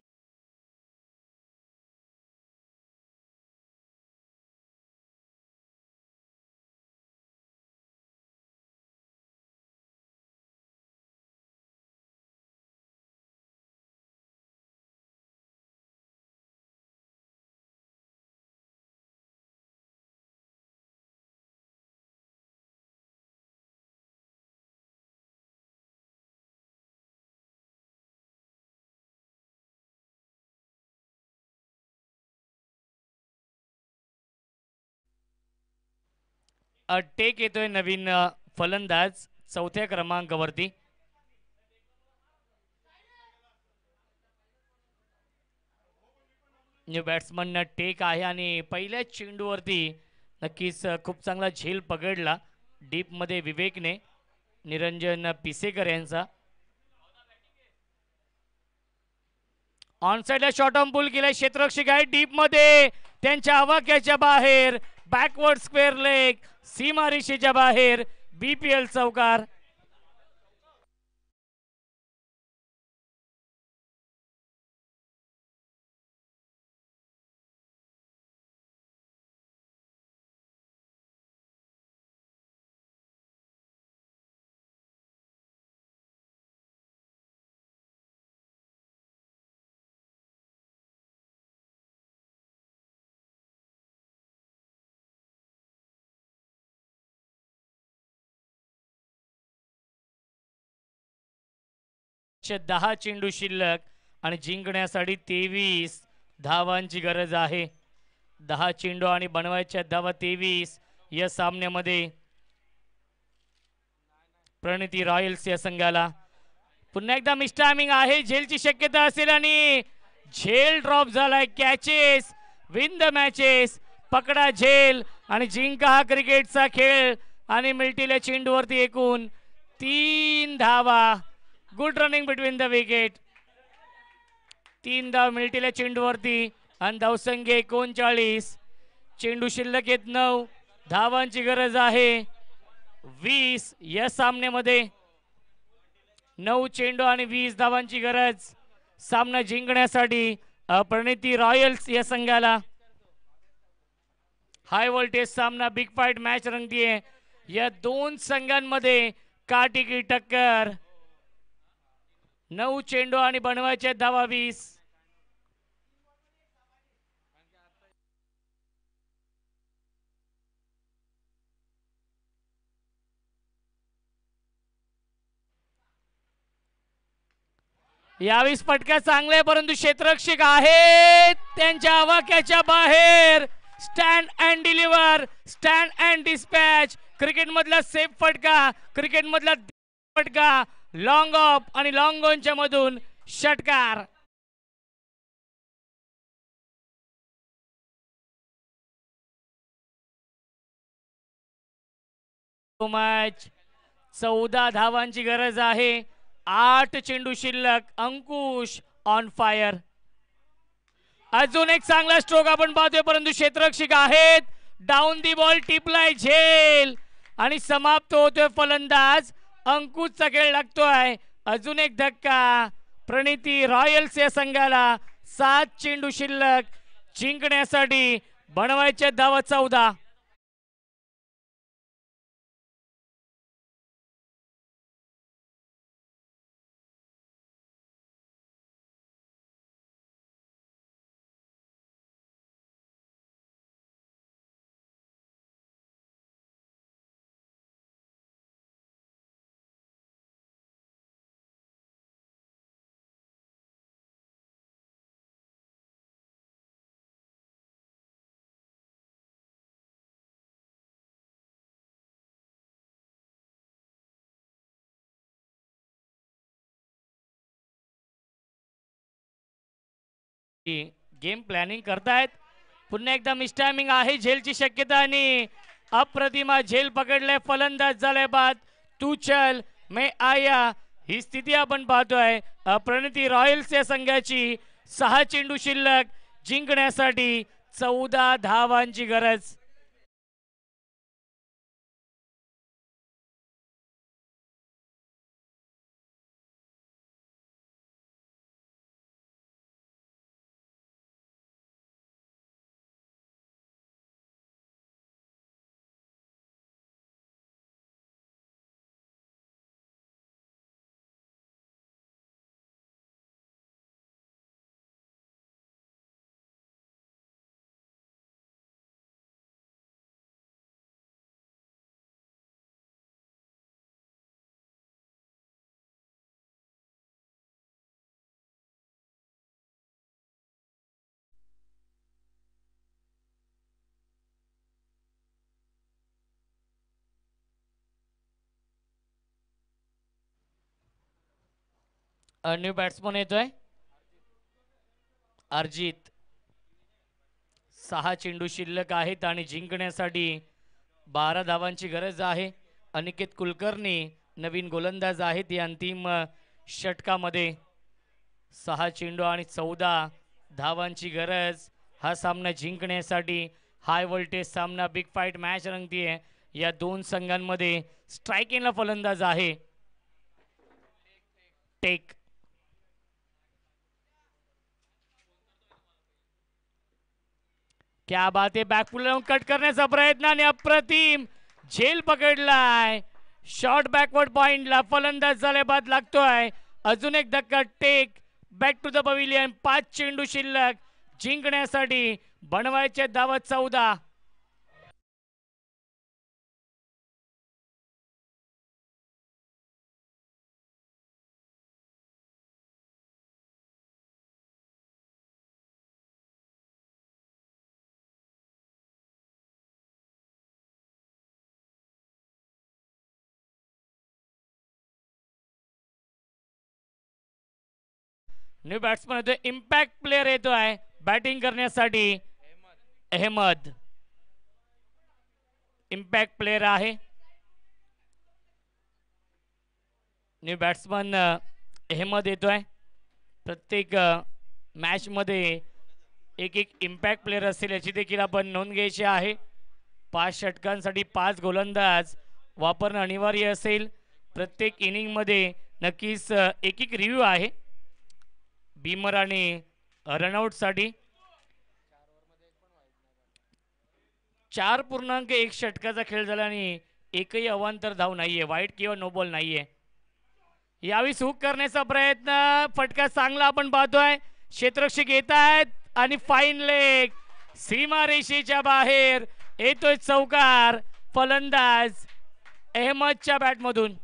Speaker 2: Take येतोय नवीन फलंदाज चौथ्या क्रमांकावरती. न्यू बॅट्समन टेक आहे आणि पहिल्या चेंडूवरती नक्कीच खूप चांगला झेल पकडला डीप मध्ये विवेकने, निरंजन पिसेकर यांचा. ऑन साइडला शॉर्ट ऑन पुल केलाय, क्षेत्ररक्षक आहे डीप मध्ये, त्यांच्या आवाक्याच्या बाहेर, बॅकवर्ड स्क्वेअर लेग, सीमारेषेच्या बाहेर, बीपीएल चौकार. चे 10 चेंडू शिल्लक आणि जिंकण्यासाठी 23 धावांची गरज आहे. 10 चेंडू आणि बनवायच्या धावा 23 या सामन्यामध्ये. प्रणिती रॉयल्स या संघाला पुन्हा एकदा मिसटायमिंग आहे, झेलची शक्यता असेल आणि झेल ड्रॉप झालाय. कॅचेस विन द मॅचेस, पकडा झेल आणि जिंका हा क्रिकेटचा खेळ. आणि मिळतील चेंडूवरती एकूण 3 धावा. Good running between the wicket. 3 धाव मिळतील चेंडूवरती आणि धावसंख्या 39. चेंडू शिल्लक येत 9, धावांची गरज आहे 20 या सामन्यामध्ये. 9 चेंडू आणि 20 धावांची गरज सामना जिंकण्यासाठी प्रणिती रॉयल्स या संघाला. हाय व्होल्टेज सामना, बिग फाइट मॅच रंगतीये. या दोन संघांमध्ये काटी की टक्कर. 9 चेंडू आणि बनवायचे धावा 20. यावेळेस फटका चांगला आहे परंतु क्षेत्ररक्षक आहेत त्यांच्या आवाक्याच्या बाहेर. Stand and deliver, stand and dispatch. Cricket मधला सेफ फटका, क्रिकेट मधला फटका, लॉंग ऑफ आणि लॉंग ऑनच्या मधून षटकार. मॅच 14 धावांची गरज आहे. 8 चेंडू शिल्लक. अंकुश ऑन फायर. अजून एक चांगला स्ट्रोक आपण पाहतोय परंतु क्षेत्ररक्षक आहेत. डाऊन दी बॉल, टिपलाय झेल आणि समाप्त होतोय फलंदाज. अंकुशचा खेळ लागतोय. अजून एक धक्का प्रणिती रॉयल्स या संघाला. 7 चेंडू शिल्लक. जिंकण्यासाठी बनवायच्या धावा 14. गेम प्लॅनिंग करतायत. पुन्हा एकदा मिसटायमिंग आहे, झेलची शक्यता आणि अप्रतिमा झेल पकडलाय. फलंदाज झालाय बाद. तू चल मैं आया ही स्थिती आपण पाहतोय. प्रणिती रॉयल्स या संघाची. 6 चेंडू शिल्लक. जिंकण्यासाठी 14 धावांची गरज. न्यू बॅट्समन येतोय अर्जित. 6 चेंडू शिल्लक आहेत आणि जिंकण्यासाठी 12 धावांची गरज आहे. अनिकेत कुलकर्णी नवीन गोलंदाज आहेत या अंतिम षटकामध्ये. 6 चेंडू आणि 14 धावांची गरज हा सामना जिंकण्यासाठी. हाय व्होल्टेज सामना, बिग फाईट मॅच रंगतीये या दोन संघांमध्ये. स्ट्रायकिंगला फलंदाज आहे टेक. क्या बात आहे, बॅकफुल कट करण्याचा प्रयत्न आणि अप्रतिम झेल पकडलाय. शॉर्ट बॅकवर्ड पॉइंटला फलंदाज झाले बाद लागतोय. अजून एक धक्का take back to the pavilion. 5 चेंडू शिल्लक जिंकण्यासाठी बनवायचे धावा 14. न्यू बॅट्समन येतोय, इम्पॅक्ट प्लेअर येतोय बॅटिंग करण्यासाठी. अहमद इम्पॅक्ट प्लेअर आहे. न्यू बॅट्समन अहमद येतोय. प्रत्येक मॅच मध्ये एक इम्पॅक्ट प्लेअर असेल याची देखील आपण नोंद घ्यायची आहे. 5 षटकांसाठी 5 गोलंदाज वापरणं अनिवार्य असेल. प्रत्येक इनिंग मध्ये नक्कीच एक रिव्ह्यू आहे बीमर आणि रनआउट साठी. 4.1 षटकाचा खेळ झाला आणि एकही अवांतर धाव नाहीये, वाईट किंवा नो बॉल नाहीये. यावेळी हुक करण्याचा प्रयत्न, फटका चांगला आपण पाहतोय. क्षेत्ररक्षक येत आहेत आणि फाईन लेग सीमारेषेच्या बाहेर येतोय चौकार. फलंदाज अहमदच्या बॅटमधून.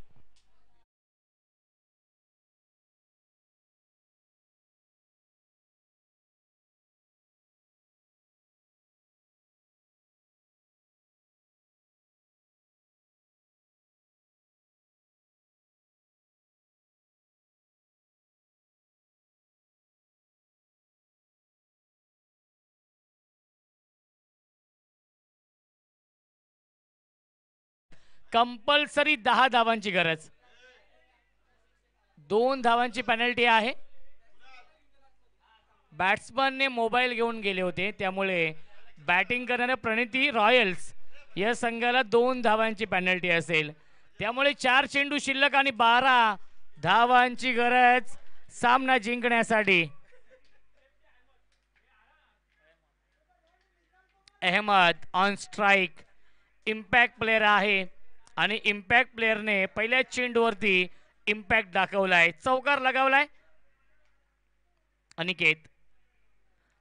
Speaker 2: कंपल्सरी 10 धावांची गरज. 2 धावांची पेनल्टी आहे. बॅट्समनने मोबाईल घेऊन गेले होते त्यामुळे बॅटिंग करणाऱ्या प्रणिती रॉयल्स या संघाला 2 धावांची पेनल्टी असेल. त्यामुळे 4 चेंडू शिल्लक आणि 12 धावांची गरज सामना जिंकण्यासाठी. Ahmed on strike, impact player आहे आणि इम्पॅक्ट प्लेअरने पहिल्या चेंडूवरती इम्पॅक्ट दाखवलाय, चौकार लगावलाय. अनिकेत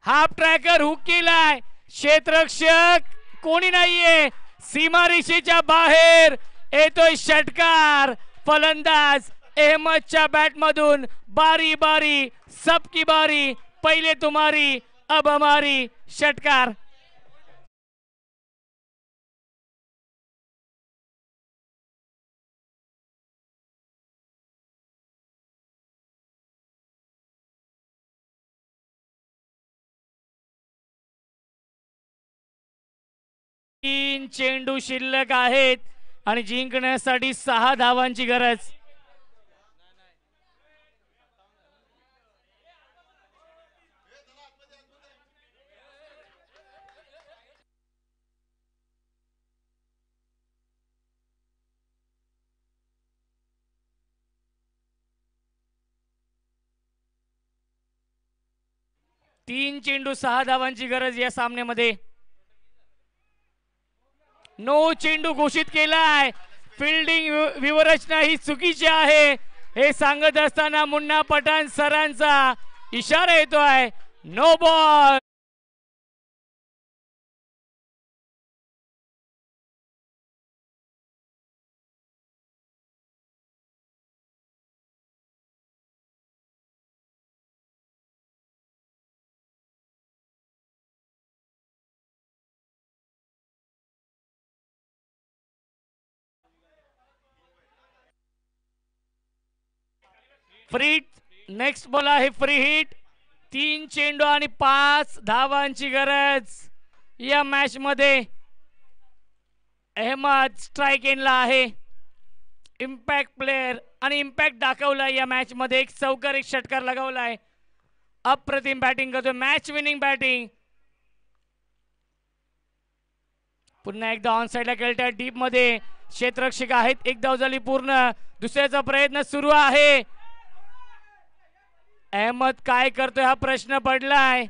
Speaker 2: हाफ ट्रॅकर हुक केलाय. क्षेत्ररक्षक कोणी नाहीये, सीमारेषेच्या बाहेर येतोय षटकार. फलंदाज अहमदच्या बॅटमधून. बारी बारी सबकी बारी, पहिले तुम्हारी अब हमारी. षटकार. तीन चेंडू शिल्लक आहेत आणि जिंकण्यासाठी 6 धावांची गरज. तीन चेंडू 6 धावांची गरज या सामन्यामध्ये. नो चेंडू घोषित केलाय. फिल्डिंग व्यूहरचना ही चुकीची आहे हे सांगत असताना मुन्ना पठाण सरांचा इशारा येतोय. No ball. नेक्स्ट बॉल आहे फ्री हिट. 3 चेंडू आणि 5 धावांची गरज या मॅच मध्ये. अहमद स्ट्राइक एंडला आहे. इम्पॅक्ट प्लेयर आणि इम्पॅक्ट दाखवलाय या मॅच मध्ये. एक चौकार एक षटकार लगावलाय. अप्रतिम बॅटिंग करतोय. Match winning batting. पुन्हा एकदा ऑन साइडला खेळताय. डीप मध्ये क्षेत्ररक्षक आहेत. एक धाव झाली पूर्ण. दुसऱ्याचा प्रयत्न सुरू आहे. अहमद काय करतोय हा प्रश्न पडलाय.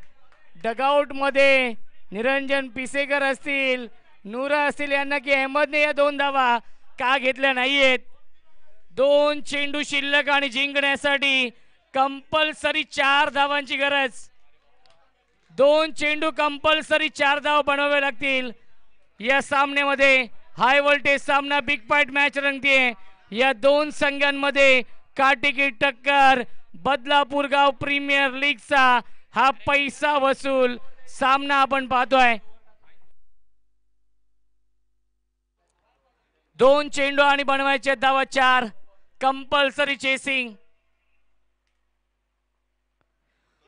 Speaker 2: डगआउट मध्ये निरंजन पिसेकर असतील, नूरा असतील यांना की अहमदने या 2 धावा का घेतल्या नाहीयेत. 2 चेंडू शिल्लक आणि जिंकण्यासाठी कंपल्सरी 4 धावांची गरज. 2 चेंडू कंपल्सरी 4 धावा बनवावे लागतील या सामन्यामध्ये. हाय व्होल्टेज सामना, बिग फाईट मॅच रंगतीये. या 2 संघांमध्ये काटेकी टक्कर. बदलापूर गाव प्रीमियर लीगचा हा पैसा वसूल सामना आपण पाहतोय. 2 चेंडू आणि बनवायचे धावा 4. Compulsory chasing.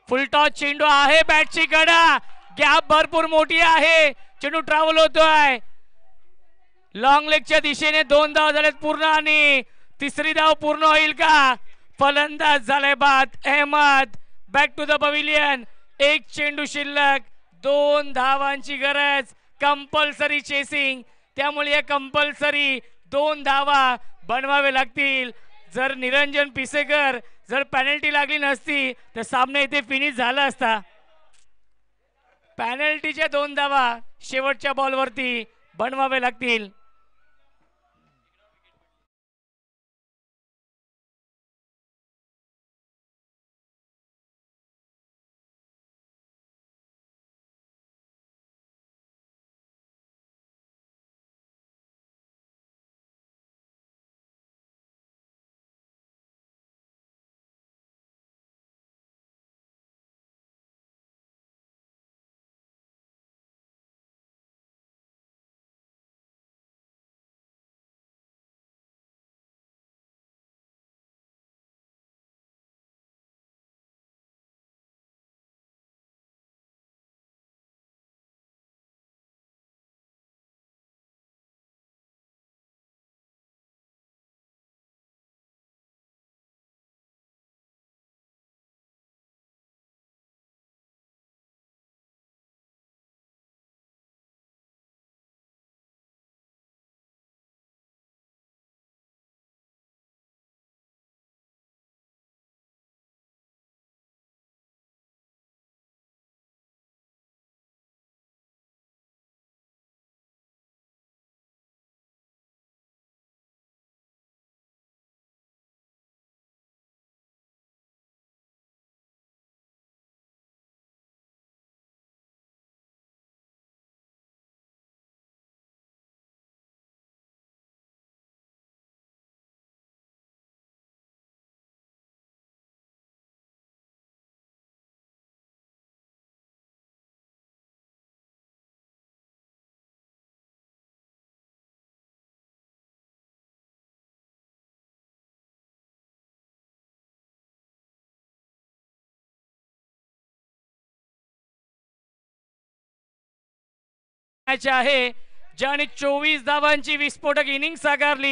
Speaker 2: फुलटॉस चेंडू आहे. बॅटची कडा. गॅप भरपूर मोठी आहे. चेंडू ट्रॅव्हल होतोय. लॉंग लेगच्या दिशेने 2 धाव झालेत पूर्ण आणि तिसरी धाव पूर्ण होईल का? फलंदाज झालाय बाद. Ahmed back to the pavilion. 1 चेंडू शिल्लक, 2 धावांची गरज. Compulsory chasing. त्यामुळे या कंपल्सरी 2 धावा बनवावे लागतील. जर निरंजन पिसेकर जर पेनल्टी लागली नसती तर सामना इथे फिनिश झाला असता. पेनल्टीच्या 2 धावा शेवटच्या बॉलवरती बनवावे लागतील. मॅच आहे ज्याने 24 धावांची विस्फोटक इनिंग साकारली.